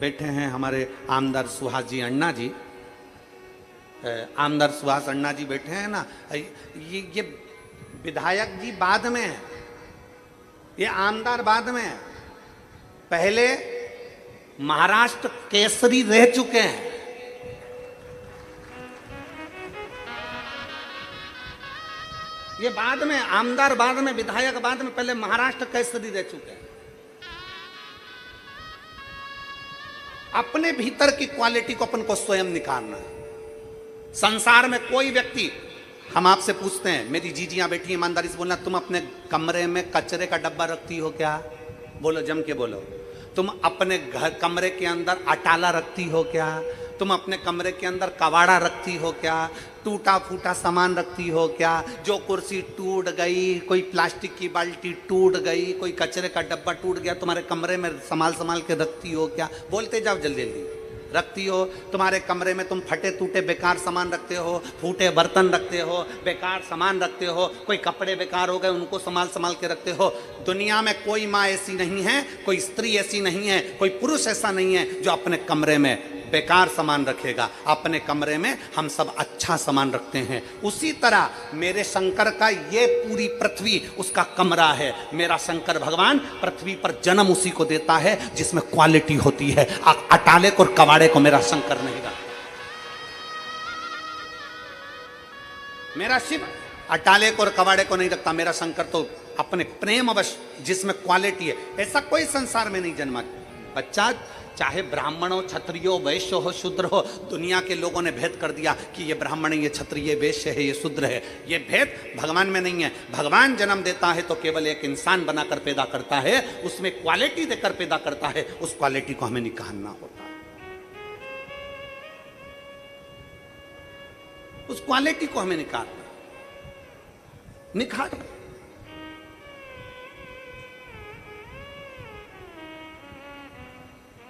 बैठे हैं हमारे आमदार सुहास जी अण्णा जी, आमदार सुहास अण्णा जी बैठे हैं ना, ये विधायक जी बाद में है, ये आमदार बाद में है। पहले महाराष्ट्र केसरी रह चुके हैं। ये बाद में आमदार, बाद में विधायक, बाद में, पहले महाराष्ट्र केसरी रह चुके हैं। अपने भीतर की क्वालिटी को अपन को स्वयं निखारना है। संसार में कोई व्यक्ति, हम आपसे पूछते हैं, मेरी जीजियां बैठी, ईमानदारी से बोलना, तुम अपने कमरे में कचरे का डब्बा रखती हो क्या? बोलो, जम के बोलो। तुम अपने घर कमरे के अंदर अटाला रखती हो क्या? तुम अपने कमरे के अंदर कबाड़ा रखती हो क्या? टूटा फूटा सामान रखती हो क्या? जो कुर्सी टूट गई, कोई प्लास्टिक की बाल्टी टूट गई, कोई कचरे का डब्बा टूट गया, तुम्हारे कमरे में संभाल संभाल के रखती हो क्या? बोलते जाओ जल्दी जल्दी। रखती हो? तुम्हारे कमरे में तुम फटे टूटे बेकार सामान रखते हो, फूटे बर्तन रखते हो, बेकार सामान रखते हो, कोई कपड़े बेकार हो गए उनको संभाल संभाल के रखते हो। दुनिया में कोई माँ ऐसी नहीं है, कोई स्त्री ऐसी नहीं है, कोई पुरुष ऐसा नहीं है जो अपने कमरे में बेकार सामान रखेगा। अपने कमरे में हम सब अच्छा सामान रखते हैं। उसी तरह मेरे शंकर का ये पूरी पृथ्वी उसका कमरा है। मेरा शंकर भगवान पृथ्वी पर जन्म उसी को देता है जिसमें क्वालिटी होती है। अटाले को और कबाड़े को मेरा शंकर नहीं रखता। मेरा शिव अटाले को और कबाड़े को नहीं रखता। मेरा शंकर तो अपने प्रेम अवश्य जिसमें क्वालिटी है, ऐसा कोई संसार में नहीं जन्मा। बच्चा चाहे ब्राह्मण हो, क्षत्रिय हो, वैश्य हो, शूद्र हो, दुनिया के लोगों ने भेद कर दिया कि ये ब्राह्मण है, ये क्षत्रिय, ये वैश्य है, ये शूद्र है। ये भेद भगवान में नहीं है। भगवान जन्म देता है तो केवल एक इंसान बनाकर पैदा करता है, उसमें क्वालिटी देकर पैदा करता है। उस क्वालिटी को हमें निखारना होता है। उस क्वालिटी को हमें निखार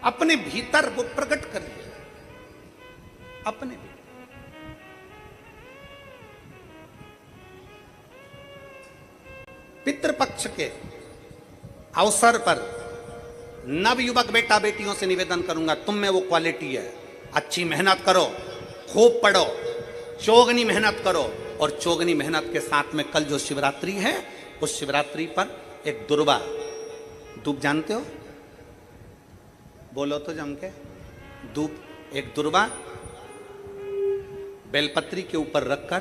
अपने भीतर वो प्रकट करिए। अपने पितृपक्ष के अवसर पर नवयुवक बेटा बेटियों से निवेदन करूंगा, तुम में वो क्वालिटी है, अच्छी मेहनत करो, खूब पढ़ो, चौगनी मेहनत करो। और चौगनी मेहनत के साथ में कल जो शिवरात्रि है, उस शिवरात्रि पर एक दुर्वा, दूब जानते हो, बोलो तो जम के, दूब, एक दुर्वा बेलपत्री के ऊपर रखकर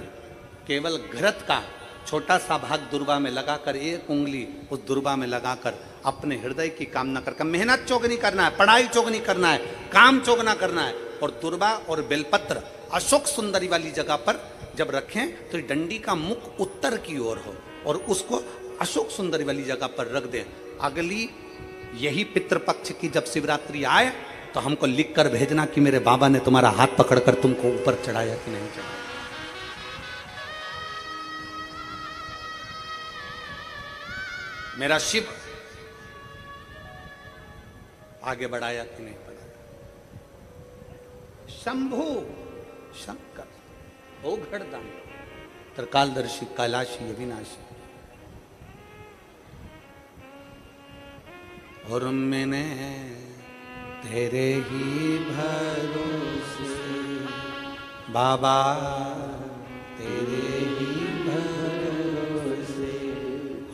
केवल घृत का छोटा सा भाग दुर्वा में लगाकर, एक उंगली उस दुर्वा में लगाकर अपने हृदय की कामना कर, मेहनत चौगनी करना है, पढ़ाई चौगनी करना है, काम चौगना करना है। और दुर्वा और बेलपत्र अशोक सुंदरी वाली जगह पर जब रखें तो डंडी का मुख उत्तर की ओर हो और उसको अशोक सुंदरी वाली जगह पर रख दें। अगली यही पितृपक्ष की जब शिवरात्रि आए तो हमको लिख कर भेजना कि मेरे बाबा ने तुम्हारा हाथ पकड़कर तुमको ऊपर चढ़ाया कि नहीं चढ़ाया। मेरा शिव आगे बढ़ाया कि नहीं बढ़ाया। शंभु शंकर ओघड़दान त्रिकालदर्शी कैलाशी अविनाशी। और मैंने तेरे ही भरोसे बाबा, तेरे ही भरोसे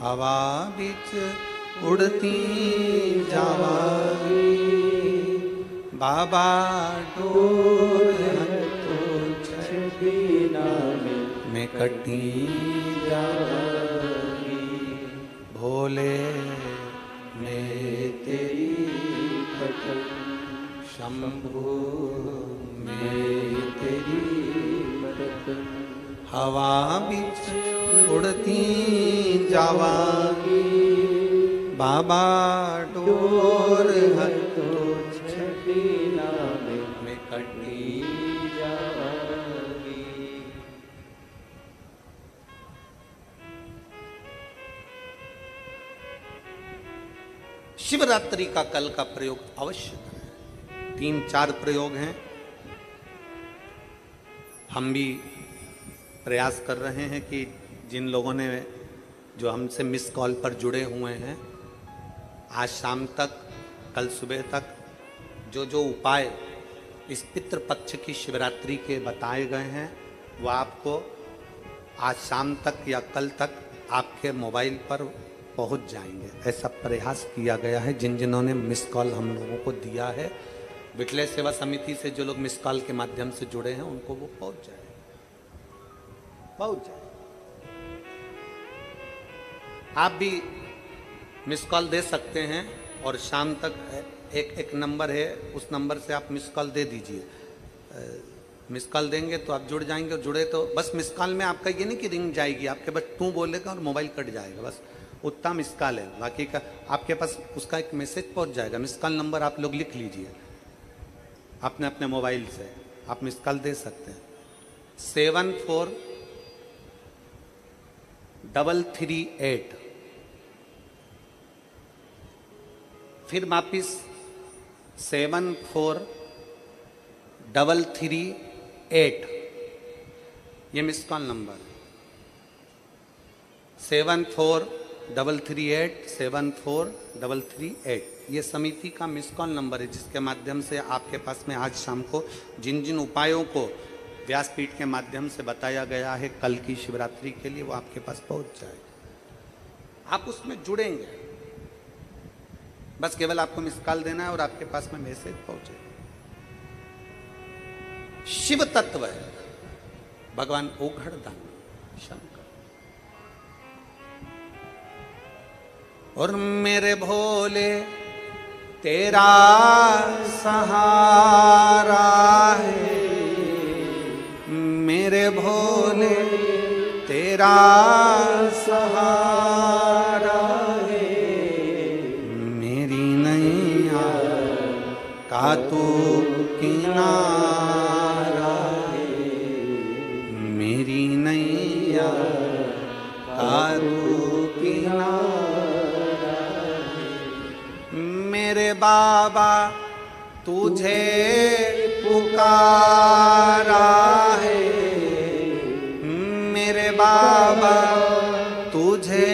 हवा बिच उड़ती जावागी बाबा, डोर तो छबिना में कटी जावागी भोले में तेरी भटक, शंभु में तेरी भटक हवा बिच उड़ती जावागी बाबा, डोर है तो छबिना में कटी जावागी। शिवरात्रि का कल का प्रयोग अवश्य करें। 3-4 प्रयोग हैं, हम भी प्रयास कर रहे हैं कि जिन लोगों ने जो हमसे मिस कॉल पर जुड़े हुए हैं, आज शाम तक, कल सुबह तक जो जो उपाय इस पितृपक्ष की शिवरात्रि के बताए गए हैं वो आपको आज शाम तक या कल तक आपके मोबाइल पर पहुंच जाएंगे। ऐसा प्रयास किया गया है। जिन जिन्होंने मिस कॉल हम लोगों को दिया है, विठले सेवा समिति से जो लोग मिस कॉल के माध्यम से जुड़े हैं उनको वो पहुंच जाए। आप भी मिस कॉल दे सकते हैं और शाम तक एक नंबर है, उस नंबर से आप मिस कॉल दे दीजिए। मिस कॉल देंगे तो आप जुड़ जाएंगे, और जुड़े तो बस मिस कॉल में आपका ये नहीं कि रिंग जाएगी, आपके बस तू बोलेगा और मोबाइल कट जाएगा, बस उतना मिस कॉल है। बाकी का आपके पास उसका एक मैसेज पहुंच जाएगा। मिस कॉल नंबर आप लोग लिख लीजिए अपने अपने मोबाइल से, आप मिस कॉल दे सकते हैं। 74338, फिर वापिस 74338, ये मिस कॉल नंबर 74338, ये समिति का मिस कॉल नंबर है, जिसके माध्यम से आपके पास में आज शाम को जिन जिन उपायों को व्यासपीठ के माध्यम से बताया गया है कल की शिवरात्रि के लिए, वो आपके पास पहुंच जाए। आप उसमें जुड़ेंगे, बस केवल आपको मिस कॉल देना है और आपके पास में मैसेज पहुंचे। शिव तत्व है भगवान ओघड़दान शंकर। और मेरे भोले तेरा सहारा है, मेरे भोले तेरा सहारा है, मेरी नैया का तू किनारा है, मेरी नैया का तू किनारा है। मेरे बाबा तुझे पुकारा है, मेरे बाबा तुझे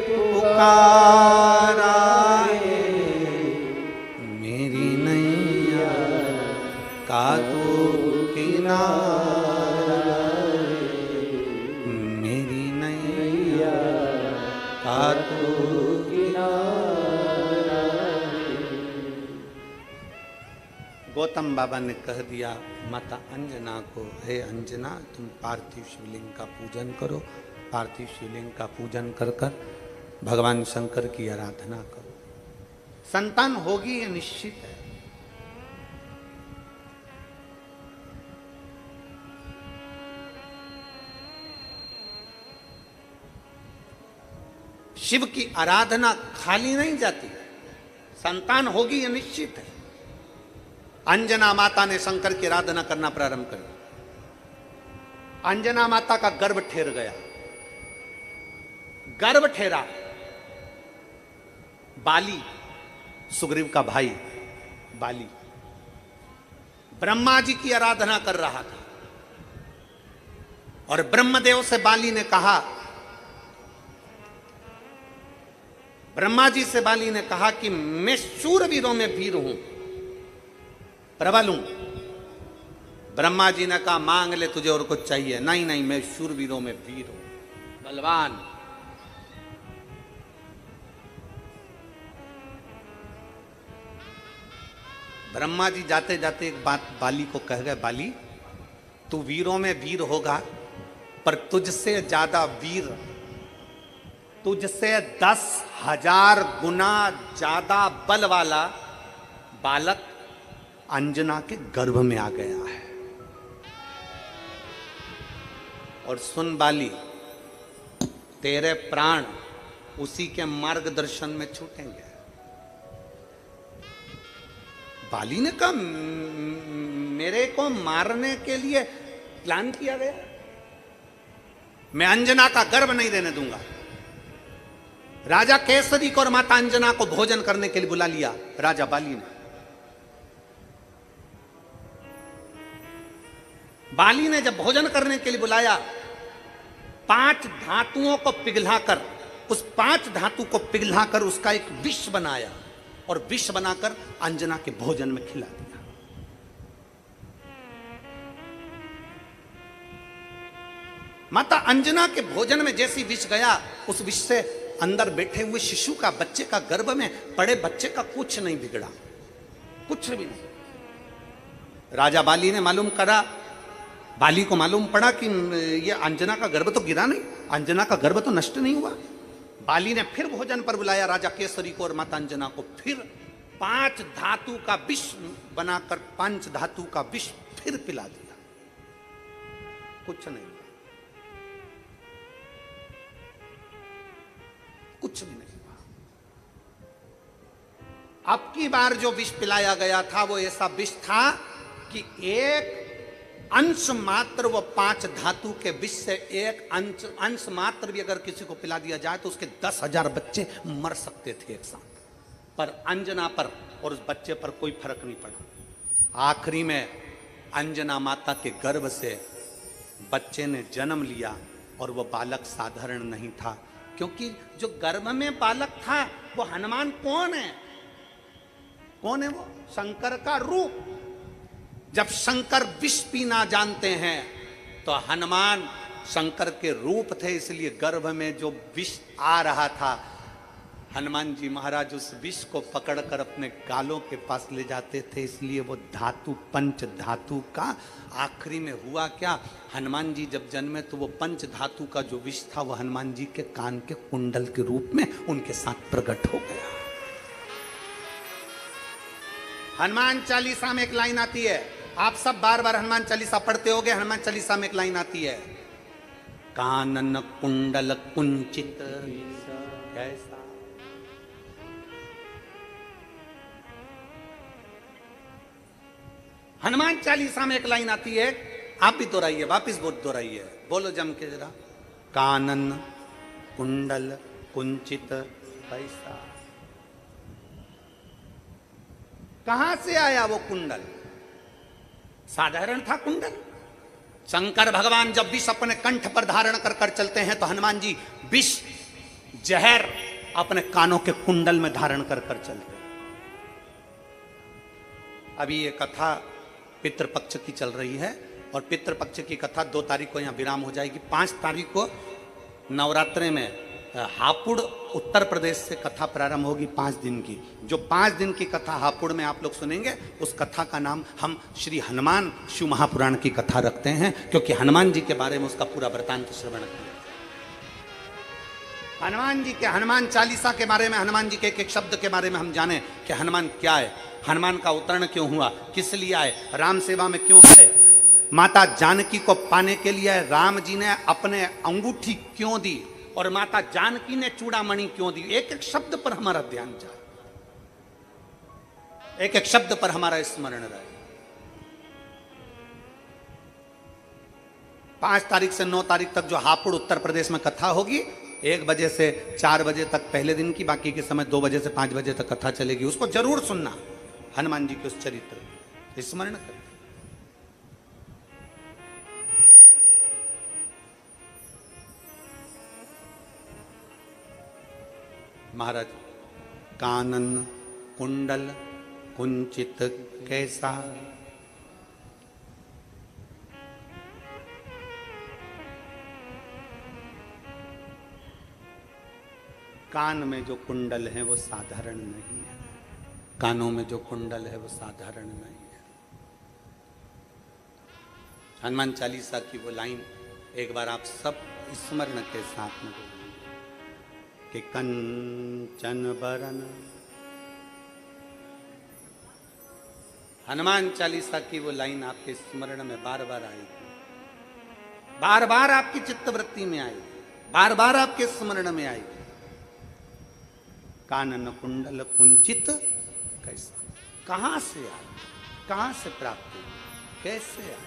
पुकारा है, मेरी नैया का तू किनारा गौतम बाबा ने कह दिया माता अंजना को, हे अंजना तुम पार्थिव शिवलिंग का पूजन करो, पार्थिव शिवलिंग का पूजन कर कर भगवान शंकर की आराधना करो, संतान होगी ये निश्चित है। शिव की आराधना खाली नहीं जाती, संतान होगी ये निश्चित है। अंजना माता ने शंकर की आराधना करना प्रारंभ कर दिया। अंजना माता का गर्भ ठेर गया, गर्भ ठेरा। बाली, सुग्रीव का भाई बाली, ब्रह्मा जी की आराधना कर रहा था और ब्रह्मदेव से बाली ने कहा, ब्रह्मा जी से बाली ने कहा कि मैं शूरवीरों में वीर हूं, प्रबल हूं। ब्रह्मा जी ने कहा मांग ले तुझे और कुछ चाहिए? नहीं नहीं, मैं शूरवीरों में वीर हूं, बलवान। ब्रह्मा जी जाते जाते एक बात बाली को कह गए, बाली तू वीरों में वीर होगा, पर तुझसे ज्यादा वीर, तुझसे 10,000 गुना ज्यादा बल वाला बालक अंजना के गर्भ में आ गया है। और सुन बाली, तेरे प्राण उसी के मार्गदर्शन में छूटेंगे। बाली ने कहा मेरे को मारने के लिए प्लान किया गया, मैं अंजना का गर्भ नहीं देने दूंगा। राजा केसरी को और माता अंजना को भोजन करने के लिए बुला लिया राजा बाली ने। बाली ने जब भोजन करने के लिए बुलाया, 5 धातुओं को पिघलाकर, उस 5 धातु को पिघलाकर उसका एक विष बनाया और विष बनाकर अंजना के भोजन में खिला दिया। माता अंजना के भोजन में जैसी विष गया, उस विष से अंदर बैठे हुए शिशु का, बच्चे का, गर्भ में पड़े बच्चे का कुछ नहीं बिगड़ा, कुछ भी नहीं। राजा बाली ने मालूम करा, बाली को मालूम पड़ा कि ये अंजना का गर्भ तो गिरा नहीं, अंजना का गर्भ तो नष्ट नहीं हुआ। बाली ने फिर भोजन पर बुलाया राजा केसरी को और माता अंजना को, फिर 5 धातु का विष बनाकर 5 धातु का विष फिर पिला दिया, कुछ नहीं, कुछ भी नहीं हुआ। अब की बार जो विष पिलाया गया था वो ऐसा विष था कि एक अंश मात्र, वो 5 धातु के विष से एक अंश मात्र भी अगर किसी को पिला दिया जाए तो उसके 10,000 बच्चे मर सकते थे एक साथ, पर अंजना पर और उस बच्चे पर कोई फर्क नहीं पड़ा। आखिरी में अंजना माता के गर्भ से बच्चे ने जन्म लिया और वो बालक साधारण नहीं था, क्योंकि जो गर्भ में बालक था वो हनुमान कौन है? कौन है वो? शंकर का रूप। जब शंकर विष पीना जानते हैं तो हनुमान शंकर के रूप थे, इसलिए गर्भ में जो विष आ रहा था, हनुमान जी महाराज उस विष को पकड़कर अपने गालों के पास ले जाते थे। इसलिए वो धातु, पंच धातु का आखिरी में हुआ क्या, हनुमान जी जब जन्मे तो वो पंच धातु का जो विष था वो हनुमान जी के कान के कुंडल के रूप में उनके साथ प्रकट हो गया। हनुमान चालीसा में एक लाइन आती है, आप सब बार बार हनुमान चालीसा पढ़ते होगे। हनुमान चालीसा में एक लाइन आती है, कानन कुंडल कुंचित कैसा। हनुमान चालीसा में एक लाइन आती है, आप भी दोहराइए, वापिस दोहराइए, बोलो जम के जरा, कानन कुंडल कुंचित कैसा। कहां से आया वो कुंडल? साधारण था कुंडल? शंकर भगवान जब विष अपने कंठ पर धारण कर कर चलते हैं तो हनुमान जी विष जहर अपने कानों के कुंडल में धारण कर कर चलते हैं। अभी ये कथा पितृपक्ष की चल रही है और पितृपक्ष की कथा 2 तारीख को यहां विराम हो जाएगी। 5 तारीख को नवरात्रे में हापुड़ उत्तर प्रदेश से कथा प्रारंभ होगी 5 दिन की। जो 5 दिन की कथा हापुड़ में आप लोग सुनेंगे, उस कथा का नाम हम श्री हनुमान शिव महापुराण की कथा रखते हैं, क्योंकि हनुमान जी के बारे में उसका पूरा वृतांत श्रवण करें। हनुमान जी के, हनुमान चालीसा के बारे में, हनुमान जी के एक एक शब्द के बारे में हम जाने कि हनुमान क्या है, हनुमान का अवतरण क्यों हुआ, किस लिए आए, राम सेवा में क्यों आए, माता जानकी को पाने के लिए राम जी ने अपने अंगूठी क्यों दी, और माता जानकी ने चूड़ामणि क्यों दी। एक एक शब्द पर हमारा ध्यान जाए, एक एक शब्द पर हमारा स्मरण रहे। 5 तारीख से 9 तारीख तक जो हापुड़ उत्तर प्रदेश में कथा होगी, 1 बजे से 4 बजे तक पहले दिन की, बाकी के समय 2 बजे से 5 बजे तक कथा चलेगी। उसको जरूर सुनना, हनुमान जी के उस चरित्र स्मरण कर। महाराज, कानन कुंडल कुंचित कैसा, कान में जो कुंडल है वो साधारण नहीं है, कानों में जो कुंडल है वो साधारण नहीं है। हनुमान चालीसा की वो लाइन एक बार आप सब स्मरण के साथ में बोलिए कि कंचन बरन। हनुमान चालीसा की वो लाइन आपके स्मरण में बार बार आएगी, बार बार आपकी चित्तवृत्ति में आएगी, बार बार आपके स्मरण में आएगी। कानन कुंडल कुंचित कैसा, कहां से आए, कहां से प्राप्त हुए, कैसे आए।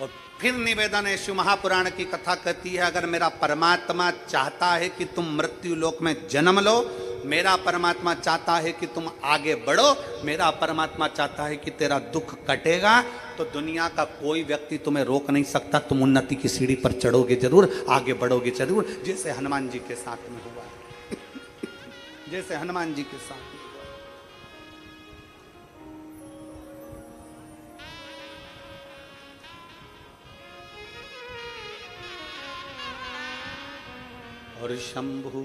और फिर निवेदन है, शिव महापुराण की कथा कहती है, अगर मेरा परमात्मा चाहता है कि तुम मृत्यु लोक में जन्म लो, मेरा परमात्मा चाहता है कि तुम आगे बढ़ो, मेरा परमात्मा चाहता है कि तेरा दुख कटेगा, तो दुनिया का कोई व्यक्ति तुम्हें रोक नहीं सकता। तुम उन्नति की सीढ़ी पर चढ़ोगे जरूर, आगे बढ़ोगे जरूर, जैसे हनुमान जी के साथ में हुआ जैसे हनुमान जी के साथ में हुआ। और शंभु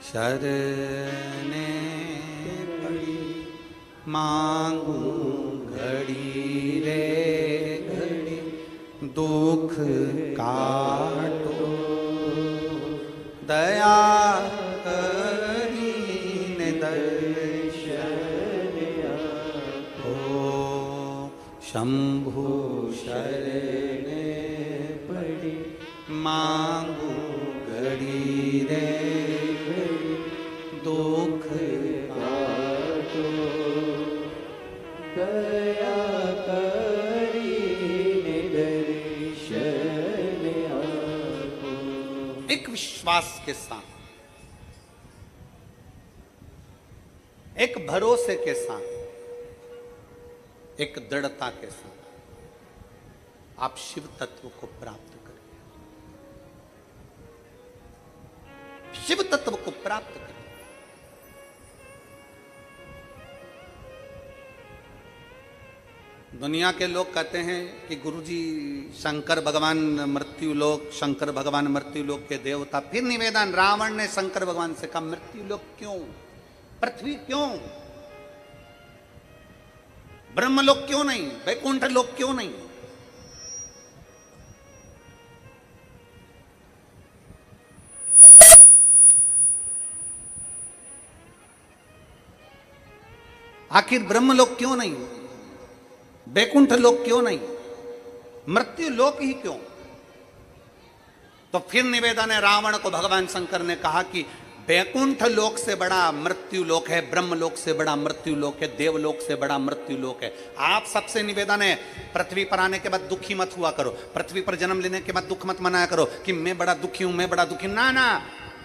शरणे पड़ी, मांगू घड़ी रे घड़ी, दुख काटो दया करीने दर्शन आपो। शंभु शरणे पड़ी, मांगू घड़ी रे घड़ी, दुख काटो दया करीने दर्शन आपो। एक विश्वास के साथ, एक भरोसे के साथ, एक दृढ़ता के साथ आप शिव तत्व को प्राप्त करिए, शिव तत्व को प्राप्त करिए। दुनिया के लोग कहते हैं कि गुरुजी शंकर भगवान मृत्यु लोक, शंकर भगवान मृत्यु लोक के देवता। फिर निवेदन, रावण ने शंकर भगवान से कहा, मृत्यु लोक क्यों, पृथ्वी क्यों, ब्रह्मलोक क्यों नहीं, वैकुंठ लोक क्यों नहीं। आखिर ब्रह्मलोक क्यों नहीं, वैकुंठ लोक क्यों नहीं, मृत्यु लोक ही क्यों। तो फिर निवेदन है, रावण को भगवान शंकर ने कहा कि वैकुंठ लोक से बड़ा मृत्यु लोक है, ब्रह्म लोक से बड़ा मृत्यु लोक है, देवलोक से बड़ा मृत्यु लोक है। आप सबसे निवेदन है, पृथ्वी पर आने के बाद दुखी मत हुआ करो, पृथ्वी पर जन्म लेने के बाद दुख मत मनाया करो कि मैं बड़ा दुखी हूं, मैं बड़ा दुखी। ना ना,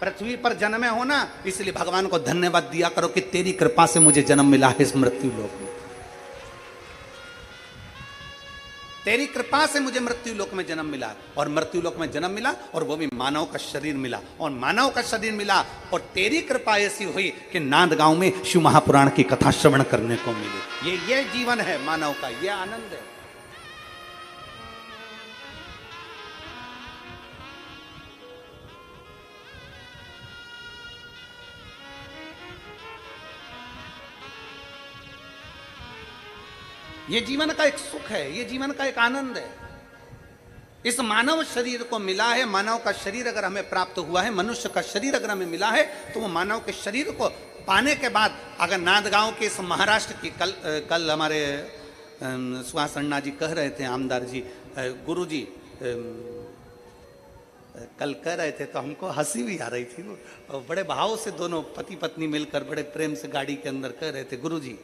पृथ्वी पर जन्मे हो ना, इसलिए भगवान को धन्यवाद दिया करो कि तेरी कृपा से मुझे जन्म मिला है इस मृत्यु लोक में, तेरी कृपा से मुझे मृत्यु लोक में जन्म मिला। और मृत्यु लोक में जन्म मिला, और वो भी मानव का शरीर मिला, और मानव का शरीर मिला, और तेरी कृपा ऐसी हुई कि नांदगांव में शिव महापुराण की कथा श्रवण करने को मिली। ये जीवन है मानव का, ये आनंद है। ये जीवन का एक सुख है, ये जीवन का एक आनंद है। इस मानव शरीर को मिला है, मानव का शरीर अगर हमें प्राप्त हुआ है, मनुष्य का शरीर अगर हमें मिला है, तो वो मानव के शरीर को पाने के बाद अगर नांदगांव के इस महाराष्ट्र की कल हमारे सुहास अन्ना जी कह रहे थे, आमदार जी, गुरु जी कल कह रहे थे तो हमको हंसी भी आ रही थी। वो बड़े भाव से दोनों पति पत्नी मिलकर बड़े प्रेम से गाड़ी के अंदर कह रहे थे, गुरु जी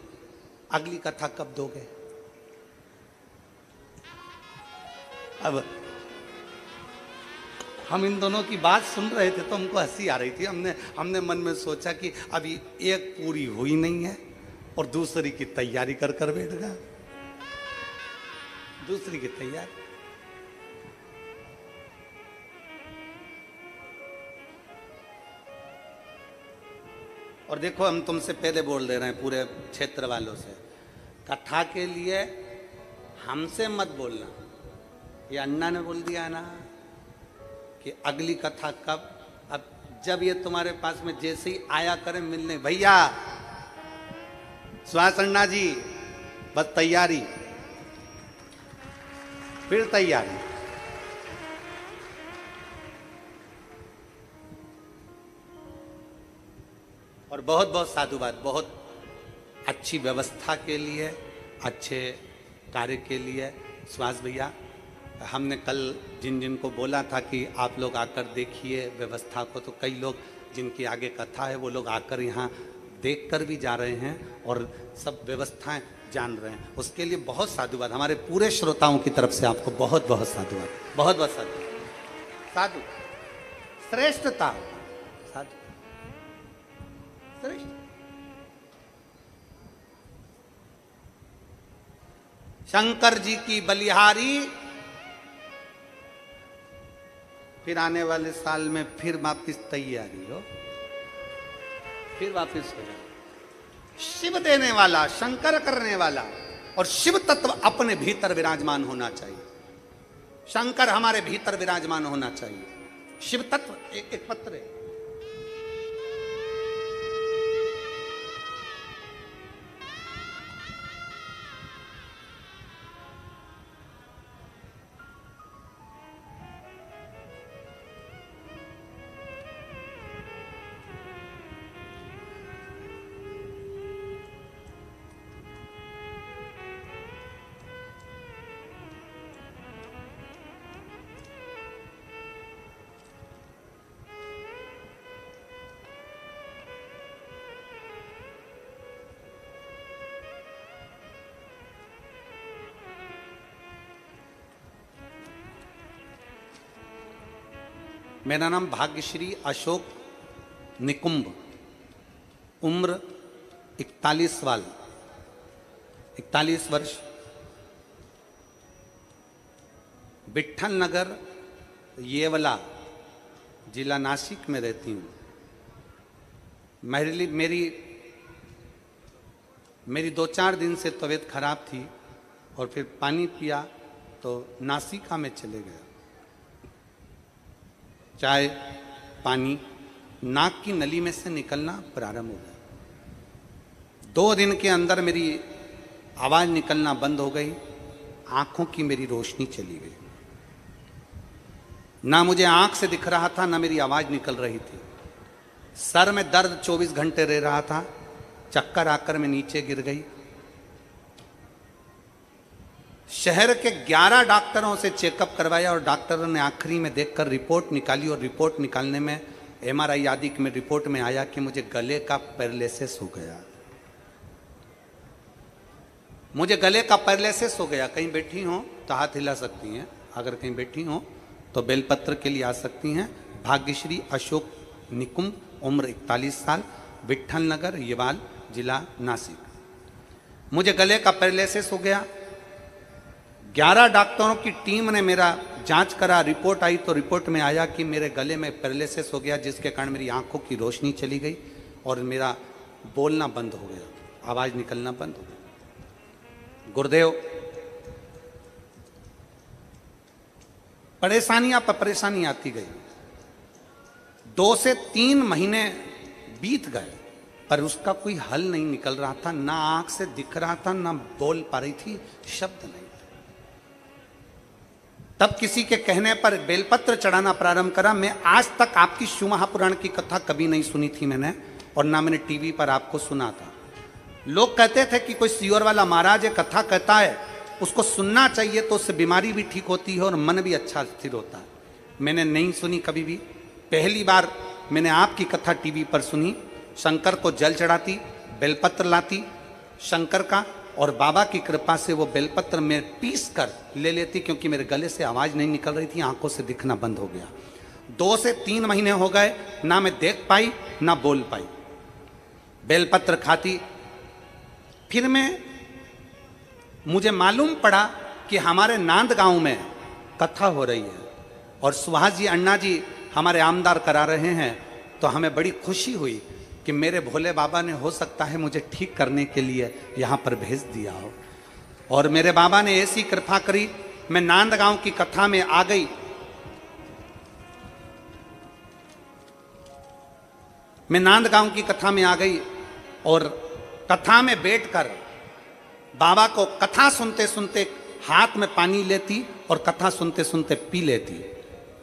अगली कथा कब दोगे? अब हम इन दोनों की बात सुन रहे थे तो हमको हंसी आ रही थी। हमने मन में सोचा कि अभी एक पूरी हुई नहीं है और दूसरी की तैयारी कर कर बैठ गया, दूसरी की तैयारी। और देखो हम तुमसे पहले बोल दे रहे हैं पूरे क्षेत्र वालों से, कथा के लिए हमसे मत बोलना। ये अन्ना ने बोल दिया ना कि अगली कथा कब। अब जब ये तुम्हारे पास में जैसे ही आया करें मिलने, भैया सुहास अन्ना जी बस तैयारी, फिर तैयारी। और बहुत बहुत साधुवाद, बहुत अच्छी व्यवस्था के लिए, अच्छे कार्य के लिए। सुहास भैया, हमने कल जिन जिन को बोला था कि आप लोग आकर देखिए व्यवस्था को, तो कई लोग जिनकी आगे कथा है वो लोग आकर यहाँ देख कर भी जा रहे हैं और सब व्यवस्थाएं जान रहे हैं। उसके लिए बहुत साधुवाद, हमारे पूरे श्रोताओं की तरफ से आपको बहुत बहुत साधुवाद, बहुत बहुत साधु, साधु श्रेष्ठता, साधु श्रेष्ठ। शंकर जी की बलिहारी, फिर आने वाले साल में फिर वापिस तैयारी हो, फिर वापिस हो जाए। शिव देने वाला, शंकर करने वाला, और शिव तत्व अपने भीतर विराजमान होना चाहिए। शंकर हमारे भीतर विराजमान होना चाहिए। शिव तत्व एक पत्र है। मेरा नाम भाग्यश्री अशोक निकुंभ, उम्र 41 वर्ष, विट्ठल नगर येवला जिला नासिक में रहती हूँ। मेरी 2-4 दिन से तबीयत खराब थी और फिर पानी पिया तो नासिका में चले गया। चाय पानी नाक की नली में से निकलना प्रारंभ हो गया। 2 दिन के अंदर मेरी आवाज निकलना बंद हो गई, आंखों की मेरी रोशनी चली गई, ना मुझे आंख से दिख रहा था ना मेरी आवाज निकल रही थी। सर में दर्द 24 घंटे रह रहा था, चक्कर आकर मैं नीचे गिर गई। शहर के 11 डॉक्टरों से चेकअप करवाया और डॉक्टरों ने आखिरी में देखकर रिपोर्ट निकाली और रिपोर्ट निकालने में MRI आदि में रिपोर्ट में आया कि मुझे गले का पैरालिसिस हो गया। मुझे गले का पैरालिसिस हो गया। कहीं बैठी हो तो हाथ हिला सकती हैं, अगर कहीं बैठी हो तो बेलपत्र के लिए आ सकती हैं। भाग्यश्री अशोक निकुंभ, उम्र 41 साल, विट्ठल नगर येवाल जिला नासिक। मुझे गले का पैरालिसिस हो गया। 11 डॉक्टरों की टीम ने मेरा जांच करा, रिपोर्ट आई तो रिपोर्ट में आया कि मेरे गले में पैरालिसिस हो गया, जिसके कारण मेरी आंखों की रोशनी चली गई और मेरा बोलना बंद हो गया, आवाज निकलना बंद हो गया। गुरुदेव, परेशानियां पर परेशानी आती गई। 2 से 3 महीने बीत गए। पर उसका कोई हल नहीं निकल रहा था, ना आंख से दिख रहा था, ना बोल पा रही थी, शब्द नहीं थे। तब किसी के कहने पर बेलपत्र चढ़ाना प्रारंभ करा। मैं आज तक आपकी शिव महापुराण की कथा कभी नहीं सुनी थी मैंने, और ना मैंने टीवी पर आपको सुना था। लोग कहते थे कि कोई सियोर वाला महाराज एक कथा कहता है, उसको सुनना चाहिए, तो उससे बीमारी भी ठीक होती है और मन भी अच्छा स्थिर होता है। मैंने नहीं सुनी कभी भी। पहली बार मैंने आपकी कथा टीवी पर सुनी। शंकर को जल चढ़ाती, बेलपत्र लाती शंकर का, और बाबा की कृपा से वो बेलपत्र में पीस कर ले लेती, क्योंकि मेरे गले से आवाज़ नहीं निकल रही थी, आंखों से दिखना बंद हो गया। 2 से 3 महीने हो गए, ना मैं देख पाई ना बोल पाई। बेलपत्र खाती। फिर मुझे मालूम पड़ा कि हमारे नांद गांव में कथा हो रही है और सुहास जी अण्णा जी हमारे आमदार करा रहे हैं। तो हमें बड़ी खुशी हुई कि मेरे भोले बाबा ने हो सकता है मुझे ठीक करने के लिए यहाँ पर भेज दिया हो। और मेरे बाबा ने ऐसी कृपा करी, मैं नांद गांव की कथा में आ गई। मैं नांद गांव की कथा में आ गई और कथा में बैठकर बाबा को कथा सुनते सुनते हाथ में पानी लेती और कथा सुनते सुनते पी लेती।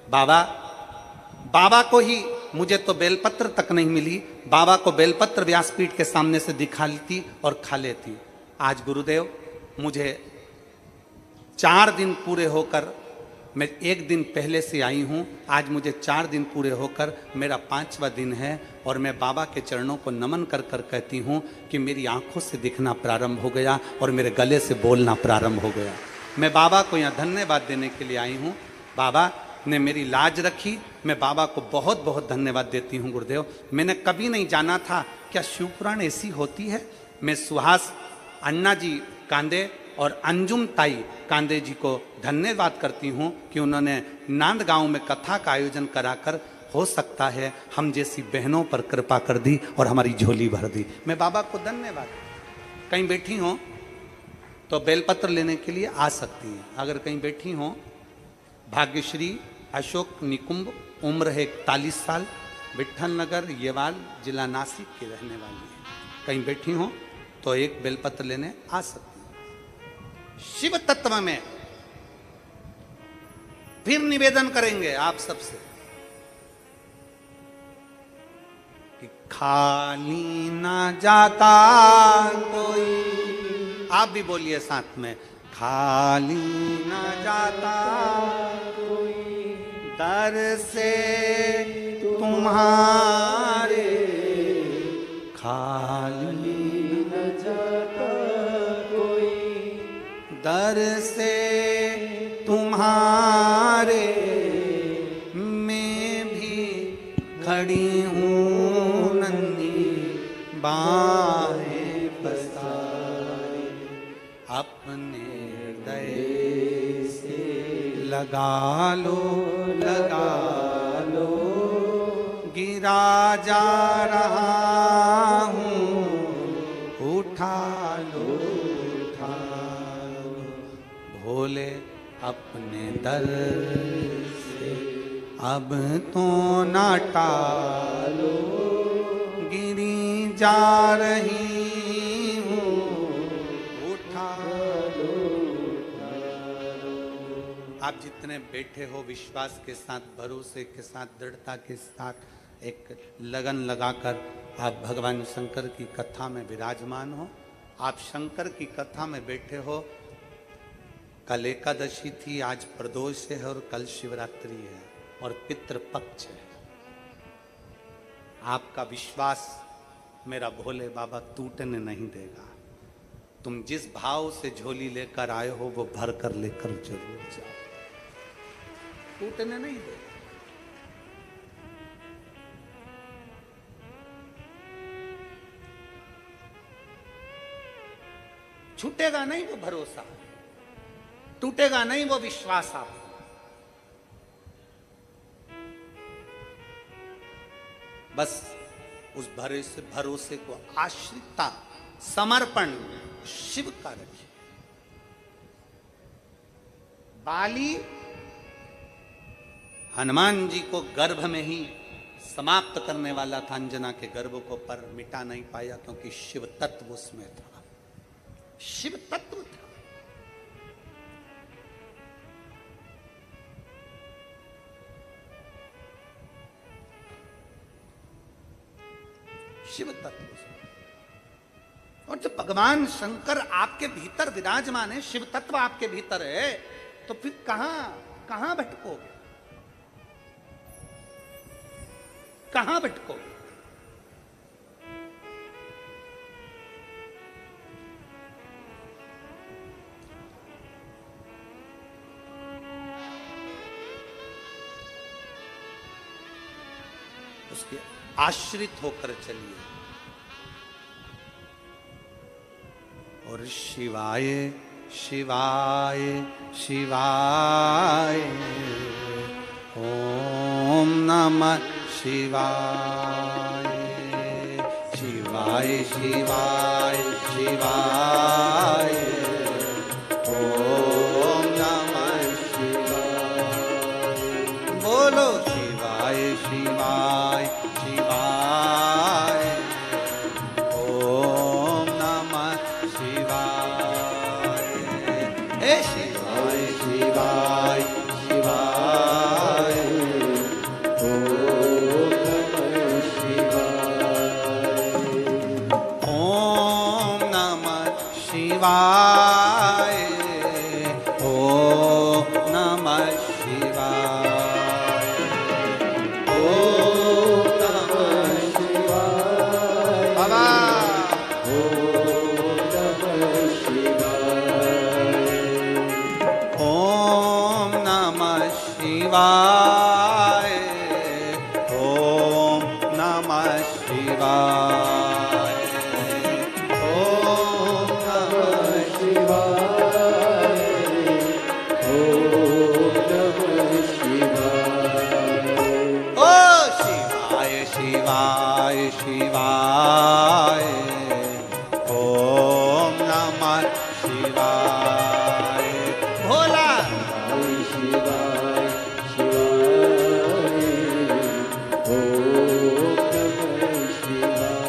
बाबा को ही, मुझे तो बेलपत्र तक नहीं मिली, बाबा को बेलपत्र व्यासपीठ के सामने से दिखा लेती और खा लेती। आज गुरुदेव मुझे 4 दिन पूरे होकर, मैं 1 दिन पहले से आई हूँ, आज मुझे 4 दिन पूरे होकर मेरा 5वां दिन है, और मैं बाबा के चरणों को नमन कर कर कहती हूँ कि मेरी आंखों से दिखना प्रारंभ हो गया और मेरे गले से बोलना प्रारंभ हो गया। मैं बाबा को यहाँ धन्यवाद देने के लिए आई हूँ। बाबा ने मेरी लाज रखी, मैं बाबा को बहुत बहुत धन्यवाद देती हूँ गुरुदेव। मैंने कभी नहीं जाना था क्या शिवपुराण ऐसी होती है। मैं सुहास अण्णा जी कांदे और अंजुम ताई कांदे जी को धन्यवाद करती हूँ कि उन्होंने नांद गांव में कथा का आयोजन कराकर, हो सकता है हम जैसी बहनों पर कृपा कर दी और हमारी झोली भर दी। मैं बाबा को धन्यवाद। कहीं बैठी हो तो बेलपत्र लेने के लिए आ सकती हैं। अगर कहीं बैठी हो, भाग्यश्री अशोक निकुंभ, उम्र है 41 साल, विठल नगर येवाल, जिला नासिक की रहने वाली है। कहीं बैठी हो तो एक बेलपत्र लेने आ सकती है। शिव तत्व में फिर निवेदन करेंगे आप सबसे कि खाली ना जाता कोई, आप भी बोलिए साथ में, खाली ना जाता कोई दर से तुम्हारे, खाली न जाता कोई दर से तुम्हारे, मैं भी खड़ी हूँ नन्ही बाहें पसारे, अपने हृदय से लगा लो गिरा जा रहा हूँ, उठा लो भोले अपने दर से, अब तो ना टालो, गिरी जा रही हूँ, उठा लो। आप जितने बैठे हो विश्वास के साथ, भरोसे के साथ, दृढ़ता के साथ, एक लगन लगाकर आप भगवान शंकर की कथा में विराजमान हो। आप शंकर की कथा में बैठे हो। कल एकादशी थी, आज प्रदोष है और कल शिवरात्रि है और पितृपक्ष है। आपका विश्वास मेरा भोले बाबा टूटने नहीं देगा। तुम जिस भाव से झोली लेकर आए हो वो भर कर लेकर जरूर जाओ, टूटने नहीं देगा। छूटेगा नहीं वो भरोसा, टूटेगा नहीं वो विश्वास। आप बस उस भरोसे को, आश्रितता, समर्पण शिव का रखिए। बाली हनुमान जी को गर्भ में ही समाप्त करने वाला था अंजना के गर्भ को, पर मिटा नहीं पाया क्योंकि शिव तत्व उसमें था, शिव तत्व था। शिव तत्व। और जब भगवान शंकर आपके भीतर विराजमान है, शिव तत्व आपके भीतर है, तो फिर कहां भटकोगे, कहां भटकोगे? उसके आश्रित होकर चलिए। और शिवाय शिवाय शिवाय ओम नमः शिवाय, शिवाय शिवाय शिवाय ओम नमः शिवाय। बोलो शिवाय शिवाय शिवाय ओम नमः शिवाय। हे शिवाय शिवाय शिवाय ओम नमः शिवाय, ओम नमः शिवाय, ओम नमः शिवाय। बाबा ओम नमः शिवाय, ओम नमः शिवाय, ओम नमः शिवाय, ओम नमः शिवाय। ओ शिवाय शिवाय शिवाय ओम नमः शिवाय। भोला शिवाय शिवाय ओम नमः शिवाय।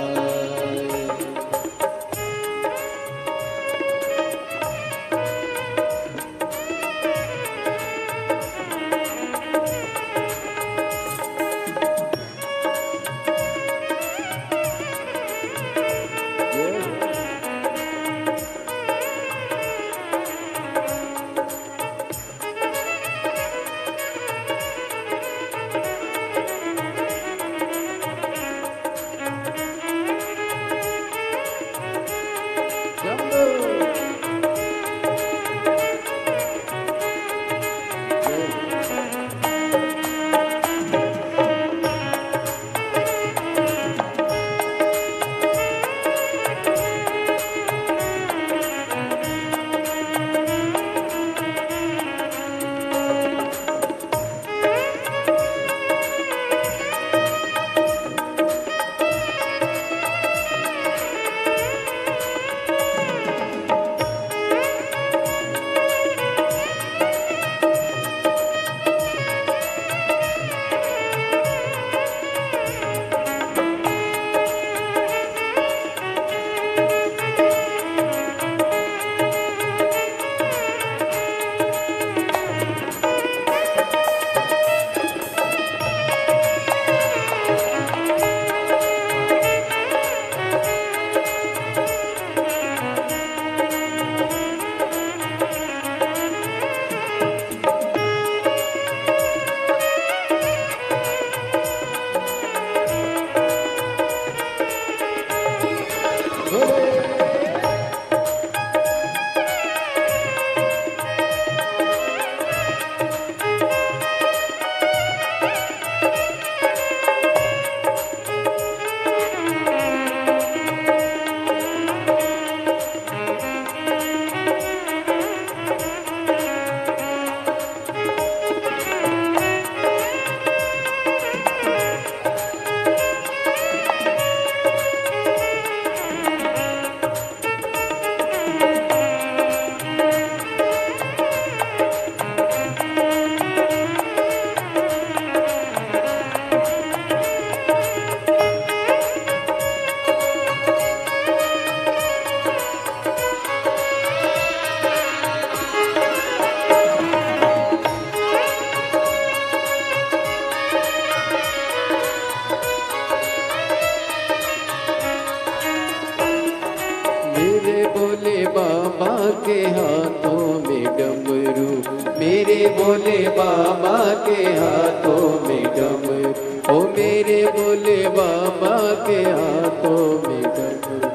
बाबा के हाथों में डमरू, मेरे भोले बाबा के हाथों में डमरू, ओ मेरे भोले बाबा के हाथों में डमरू,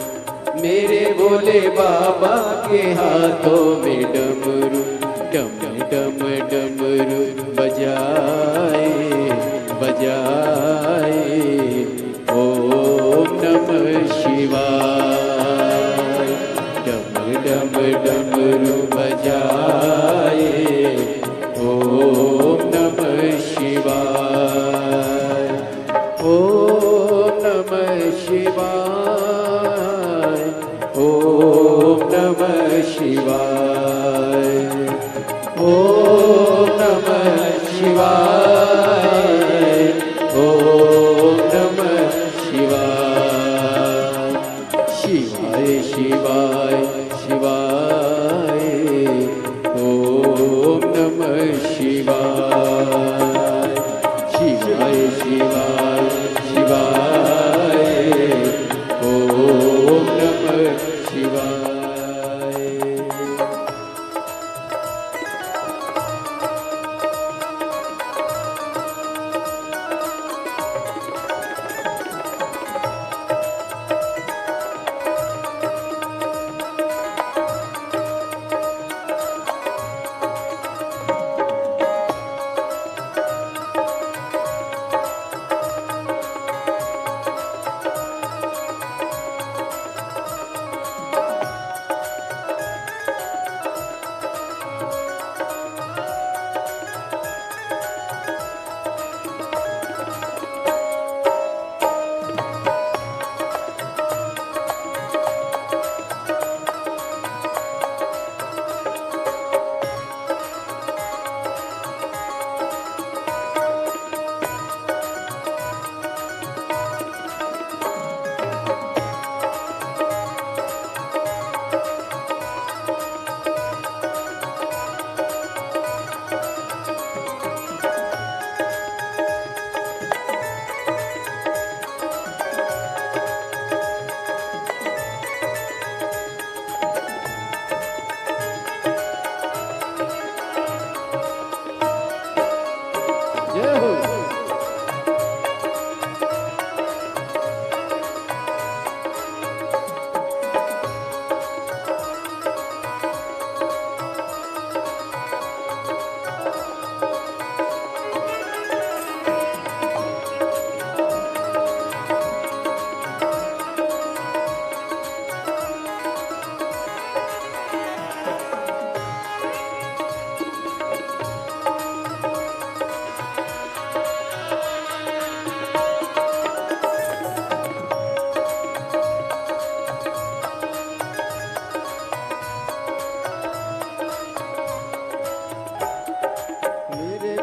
मेरे भोले बाबा के हाथों में डमरू, डम डम डमरू बजाए बजाए, ओम नमः शिवाय। डम डम डमरू बजाए, ओम नमः शिवाय, ओम नमः शिवाय, ओम नमः शिवाय, ओम नमः शिवाय, ओम नमः शिवाय, शिवाय शिवाय शिवाय, ओम नमः शिवाय, शिवाय शिवाय शिवाय, ओम नमः शिवाय।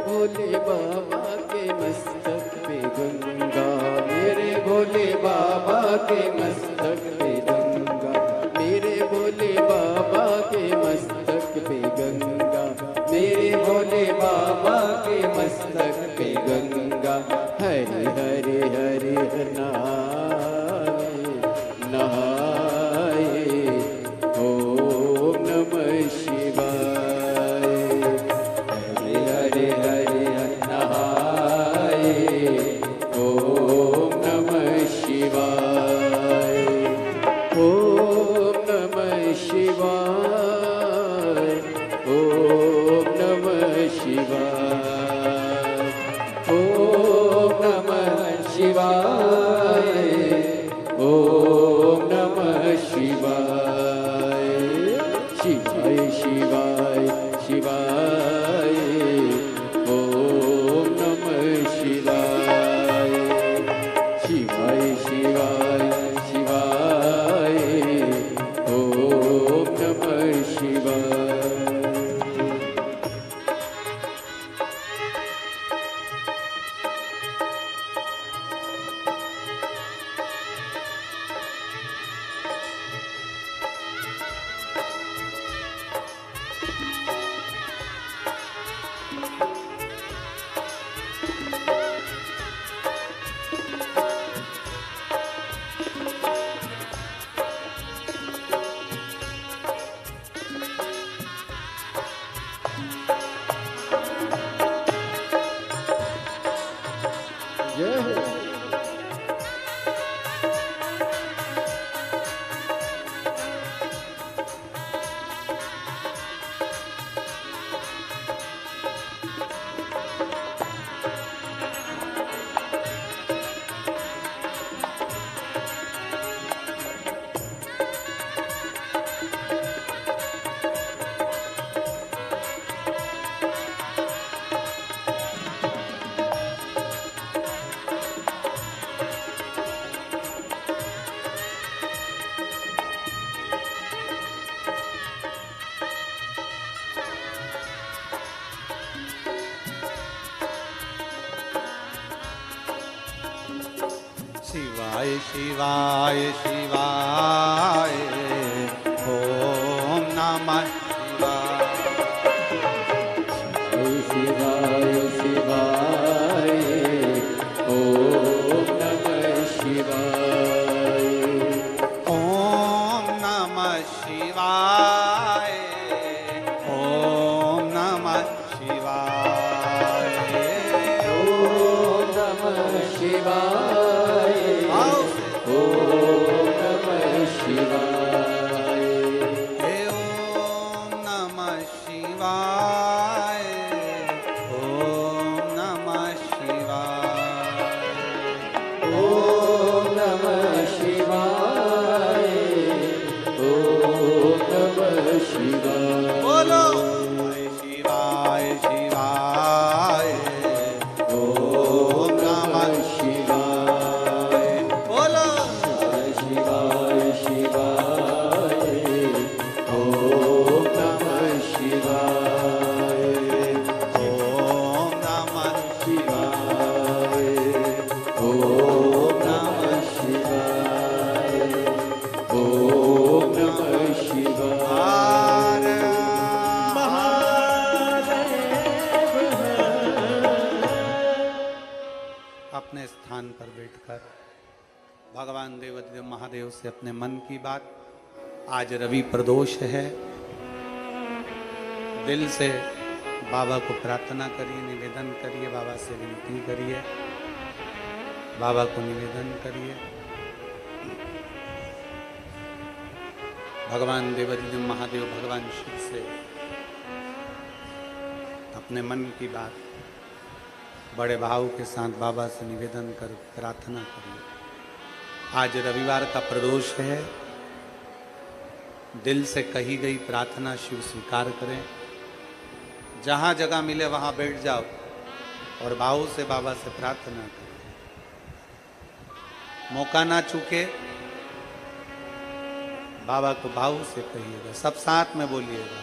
भोले बाबा के मस्तक पे गंगा, मेरे भोले बाबा के मस्तक पे गंगा, मेरे भोले बाबा के मस्तक पे गंगा, मेरे भोले बाबा के मस्तक पे गंगा। हरे हरे हरे नहाए नहाए, ओम नमः शिवाय। हरे हरे हरे नहाए, ओम नमः शिवाय। शिवाय शिवाय ओम नमः शिवाय। शिवाय शिवाय ओम नमः शिवाय। ओम नमः शिवाय ओम नमः शिवाय ओम नमः शिवाय ओम नमः शिवाय। हे ओम नमः शिवाय ओम नमः शिवाय ओम नमः शिवाय ओम नमः शिवाय। बोलो शिवाय शिवाय ओम नमः शिवाय। बोलो शिवाय शिवाय ओम नमः शिवाय। ओम नमः शिवाय ओम नमः शिवाय ओम नमः शिवाय। अपने स्थान पर बैठकर भगवान देवदेव महादेव से अपने मन की बात। आज रवि प्रदोष है, दिल से बाबा को प्रार्थना करिए, निवेदन करिए, बाबा से विनती करिए, बाबा को निवेदन करिए। भगवान देवदेव महादेव भगवान शिव से अपने मन की बात बड़े भाव के साथ बाबा से निवेदन कर प्रार्थना करिए। आज रविवार का प्रदोष है, दिल से कही गई प्रार्थना शिव स्वीकार करें। जहाँ जगह मिले वहाँ बैठ जाओ और भाव से बाबा से प्रार्थना करें। मौका ना चूके, बाबा को भाव से कहिएगा, सब साथ में बोलिएगा।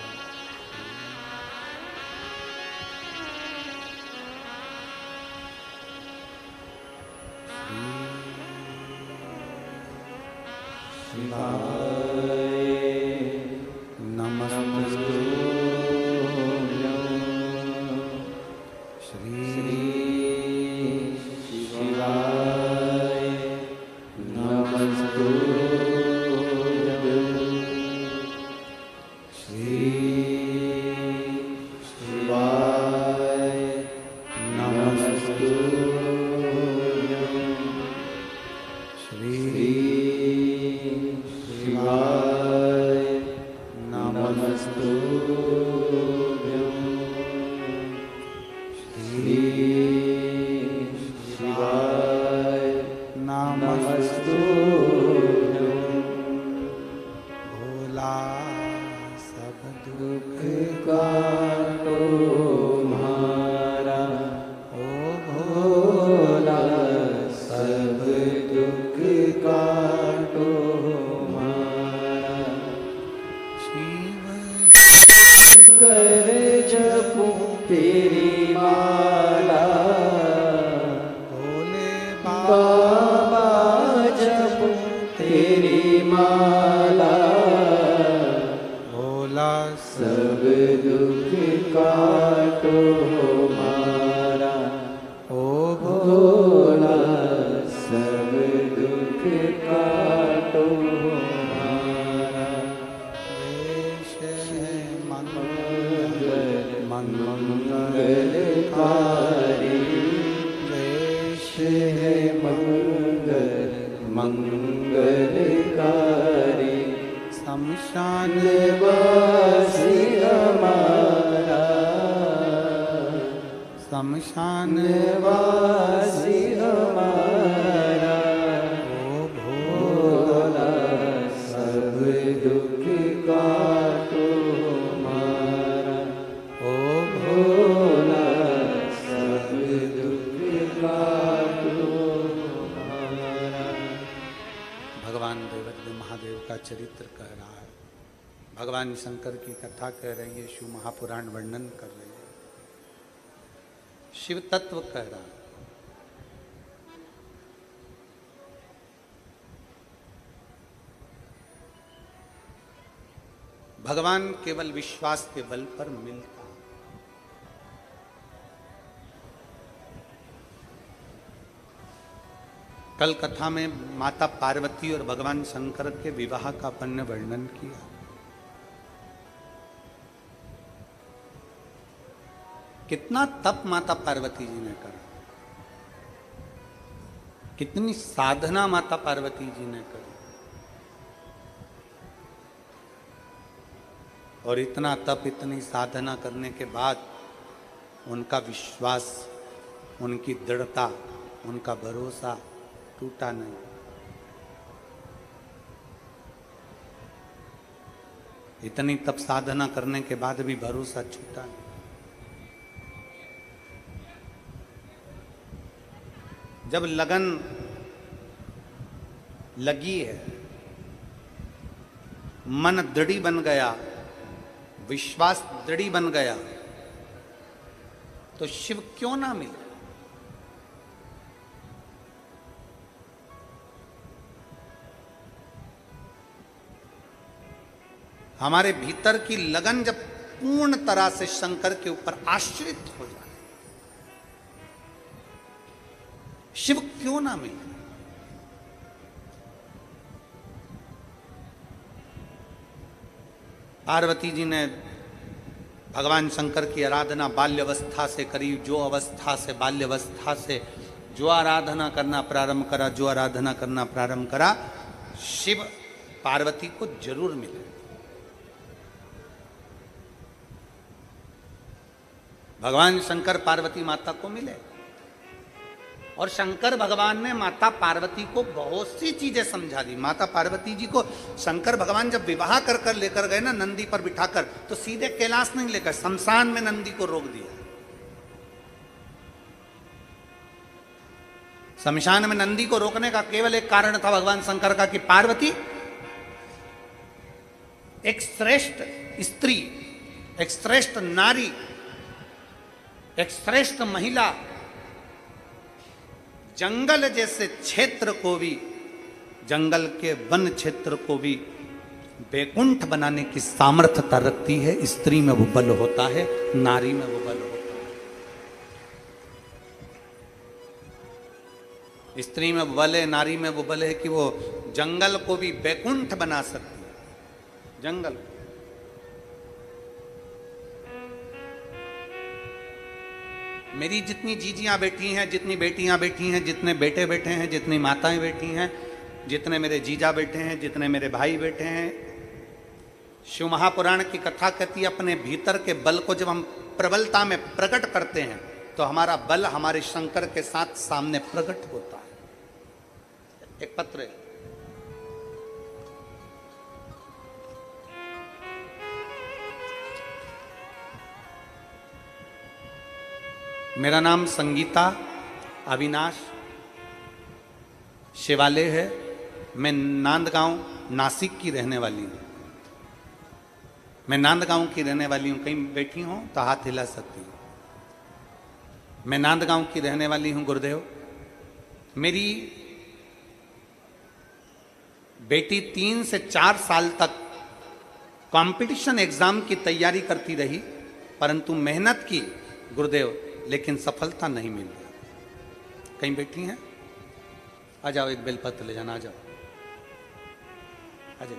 भोला सब दुख काटो म्हारा ओ भोला सब दुख काटो म्हारा। शिव कर जपूं तेरी माला भोले बाबा बाबा जपूं तेरी माला। भोला सब दुख काटो हमारा ओ भोला सब दुख काटो हमारा। देश है मंगलकारी देश है मंगलकारी। शमशान वासी हमारा शमशान वासी हमारा ओ भोला सब दुख काटो हमारा ओ भोला सब दुख काटो हमारा। भगवान देवदेव महादेव का चरित्र कह रहा है, भगवान शंकर की कथा कह रही है, शिव महापुराण वर्णन कर रही है, शिव तत्व कह रहा है। भगवान केवल विश्वास के बल पर मिलता। कल कथा में माता पार्वती और भगवान शंकर के विवाह का अपन ने वर्णन किया। कितना तप माता पार्वती जी ने करा, कितनी साधना माता पार्वती जी ने करी, और इतना तप इतनी साधना करने के बाद उनका विश्वास, उनकी दृढ़ता, उनका भरोसा टूटा नहीं। इतनी तप साधना करने के बाद भी भरोसा छूटा नहीं। जब लगन लगी है, मन दृढ़ी बन गया, विश्वास दृढ़ी बन गया, तो शिव क्यों ना मिले। हमारे भीतर की लगन जब पूर्ण तरह से शंकर के ऊपर आश्रित हो जाए, शिव क्यों ना मिले। पार्वती जी ने भगवान शंकर की आराधना बाल्यावस्था से करी। जो अवस्था से, बाल्यावस्था से जो आराधना करना प्रारंभ करा, जो आराधना करना प्रारंभ करा, शिव पार्वती को जरूर मिले। भगवान शंकर पार्वती माता को मिले, और शंकर भगवान ने माता पार्वती को बहुत सी चीजें समझा दी। माता पार्वती जी को शंकर भगवान जब विवाह कर कर लेकर गए ना नंदी पर बिठाकर, तो सीधे कैलाश नहीं लेकर शमशान में नंदी को रोक दिया। शमशान में नंदी को रोकने का केवल एक कारण था भगवान शंकर का, कि पार्वती एक श्रेष्ठ स्त्री, एक श्रेष्ठ नारी, एक श्रेष्ठ महिला जंगल जैसे क्षेत्र को भी, जंगल के वन क्षेत्र को भी वैकुंठ बनाने की सामर्थ्यता रखती है। स्त्री में वो बल होता है, नारी में वो बल होता है। स्त्री में वो बल है, नारी में वो बल है कि वो जंगल को भी वैकुंठ बना सकती है। जंगल मेरी जितनी जीजियां बैठी हैं, जितनी बेटियां बैठी हैं, जितने बेटे बैठे हैं, जितनी माताएं बैठी हैं, जितने मेरे जीजा बैठे हैं, जितने मेरे भाई बैठे हैं, शिव महापुराण की कथा कहती है अपने भीतर के बल को जब हम प्रबलता में प्रकट करते हैं तो हमारा बल हमारे शंकर के साथ सामने प्रकट होता है। एक पत्र है, मेरा नाम संगीता अविनाश शिवालय है। मैं नांदगांव नासिक की रहने वाली हूँ। मैं नांदगांव की रहने वाली हूँ। कहीं बैठी हूँ तो हाथ हिला सकती हूँ। मैं नांदगांव की रहने वाली हूँ गुरुदेव। मेरी बेटी 3 से 4 साल तक कंपटीशन एग्जाम की तैयारी करती रही, परंतु मेहनत की गुरुदेव, लेकिन सफलता नहीं मिल रही। कहीं बैठी हैं? आ जाओ, एक बेलपत्र ले जाना, आ जाओ, आ जाओ।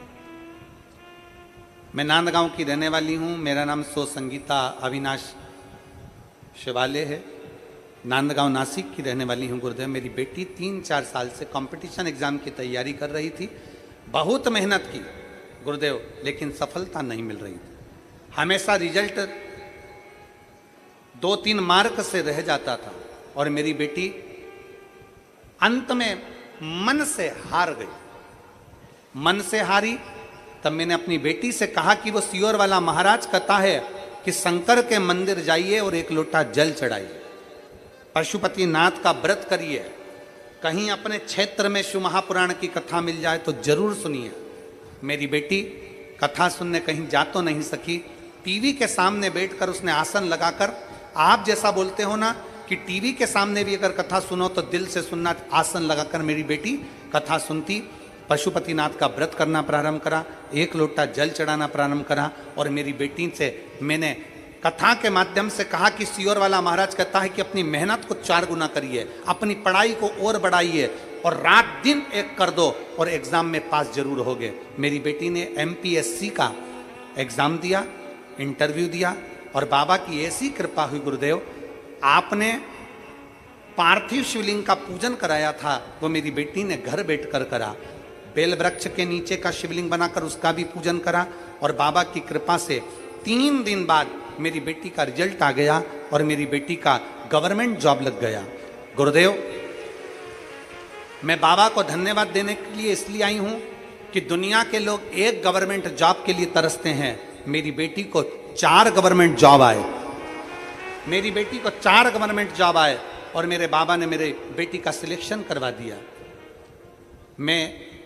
मैं नांदगांव की रहने वाली हूँ। मेरा नाम सो संगीता अविनाश शिवालय है। नांदगांव नासिक की रहने वाली हूँ गुरुदेव। मेरी बेटी 3-4 साल से कंपटीशन एग्जाम की तैयारी कर रही थी। बहुत मेहनत की गुरुदेव, लेकिन सफलता नहीं मिल रही थी। हमेशा रिजल्ट 2-3 मार्क से रह जाता था, और मेरी बेटी अंत में मन से हार गई। मन से हारी, तब मैंने अपनी बेटी से कहा कि वो सियोर वाला महाराज कहता है कि शंकर के मंदिर जाइए और 1 लोटा जल चढ़ाइए, पशुपति नाथ का व्रत करिए, कहीं अपने क्षेत्र में शिव महापुराण की कथा मिल जाए तो जरूर सुनिए। मेरी बेटी कथा सुनने कहीं जा तो नहीं सकी। टीवी के सामने बैठकर उसने आसन लगाकर, आप जैसा बोलते हो ना कि टीवी के सामने भी अगर कथा सुनो तो दिल से सुनना, आसन लगाकर मेरी बेटी कथा सुनती। पशुपतिनाथ का व्रत करना प्रारंभ करा, 1 लोटा जल चढ़ाना प्रारंभ करा। और मेरी बेटी से मैंने कथा के माध्यम से कहा कि सियोर वाला महाराज कहता है कि अपनी मेहनत को 4 गुना करिए, अपनी पढ़ाई को और बढ़ाइए और रात दिन एक कर दो और एग्जाम में पास जरूर होगे। मेरी बेटी ने MPSC का एग्जाम दिया, इंटरव्यू दिया और बाबा की ऐसी कृपा हुई गुरुदेव, आपने पार्थिव शिवलिंग का पूजन कराया था वो मेरी बेटी ने घर बैठकर करा। बेल वृक्ष के नीचे का शिवलिंग बनाकर उसका भी पूजन करा और बाबा की कृपा से 3 दिन बाद मेरी बेटी का रिजल्ट आ गया और मेरी बेटी का गवर्नमेंट जॉब लग गया। गुरुदेव, मैं बाबा को धन्यवाद देने के लिए इसलिए आई हूं कि दुनिया के लोग एक गवर्नमेंट जॉब के लिए तरसते हैं, मेरी बेटी को 4 गवर्नमेंट जॉब आए, मेरी बेटी को 4 गवर्नमेंट जॉब आए और मेरे बाबा ने मेरे बेटी का सिलेक्शन करवा दिया।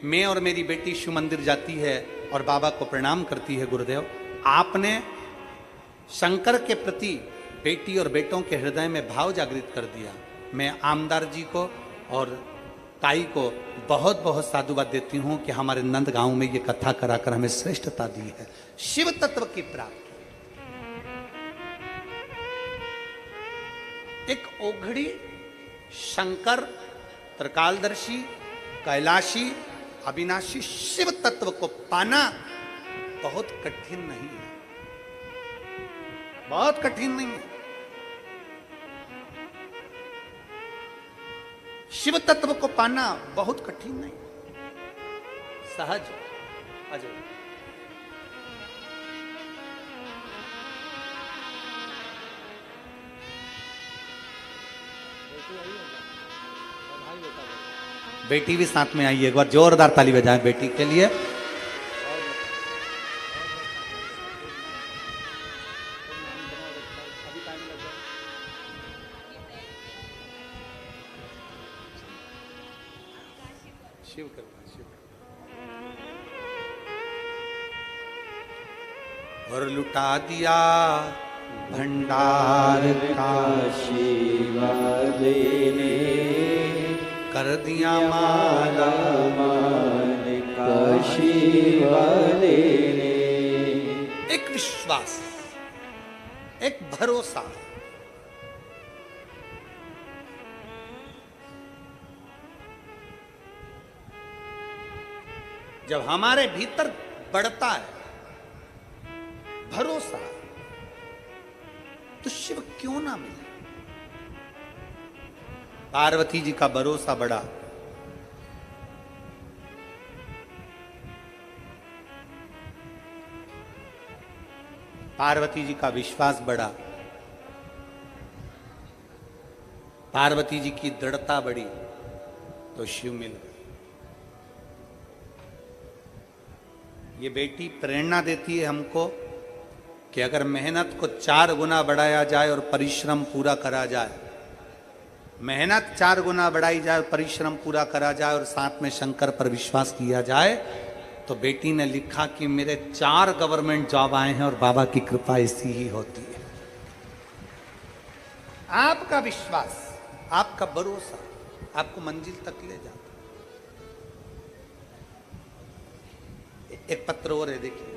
मैं और मेरी बेटी शिव मंदिर जाती है और बाबा को प्रणाम करती है। गुरुदेव, आपने शंकर के प्रति बेटी और बेटों के हृदय में भाव जागृत कर दिया। मैं आमदार जी को और ताई को बहुत बहुत साधुवाद देती हूँ कि हमारे नंद गांव में ये कथा कराकर हमें श्रेष्ठता दी है, शिव तत्व की प्राप्ति। एक ओघड़ी शंकर, त्रिकालदर्शी, कैलाशी, अविनाशी शिव तत्व को पाना बहुत कठिन नहीं है, बहुत कठिन नहीं है। शिव तत्व को पाना बहुत कठिन नहीं, सहज। अजय बेटी भी साथ में आई है, एक बार जोरदार ताली बजाएं बेटी के लिए। शिव कृपा, शिव और लुटा दिया भंडार का शिवाले ने कर दिया माला मान का शिवाले ने। एक विश्वास, एक भरोसा, जब हमारे भीतर बढ़ता है भरोसा, तो शिव क्यों ना मिले। पार्वती जी का भरोसा बढ़ा, पार्वती जी का विश्वास बढ़ा, पार्वती जी की दृढ़ता बढ़ी तो शिव मिल गए। ये बेटी प्रेरणा देती है हमको कि अगर मेहनत को 4 गुना बढ़ाया जाए और परिश्रम पूरा करा जाए, मेहनत 4 गुना बढ़ाई जाए, परिश्रम पूरा करा जाए और साथ में शंकर पर विश्वास किया जाए, तो बेटी ने लिखा कि मेरे 4 गवर्नमेंट जॉब आए हैं और बाबा की कृपा ऐसी ही होती है। आपका विश्वास, आपका भरोसा आपको मंजिल तक ले जाता है। एक पत्र और है, देखिए।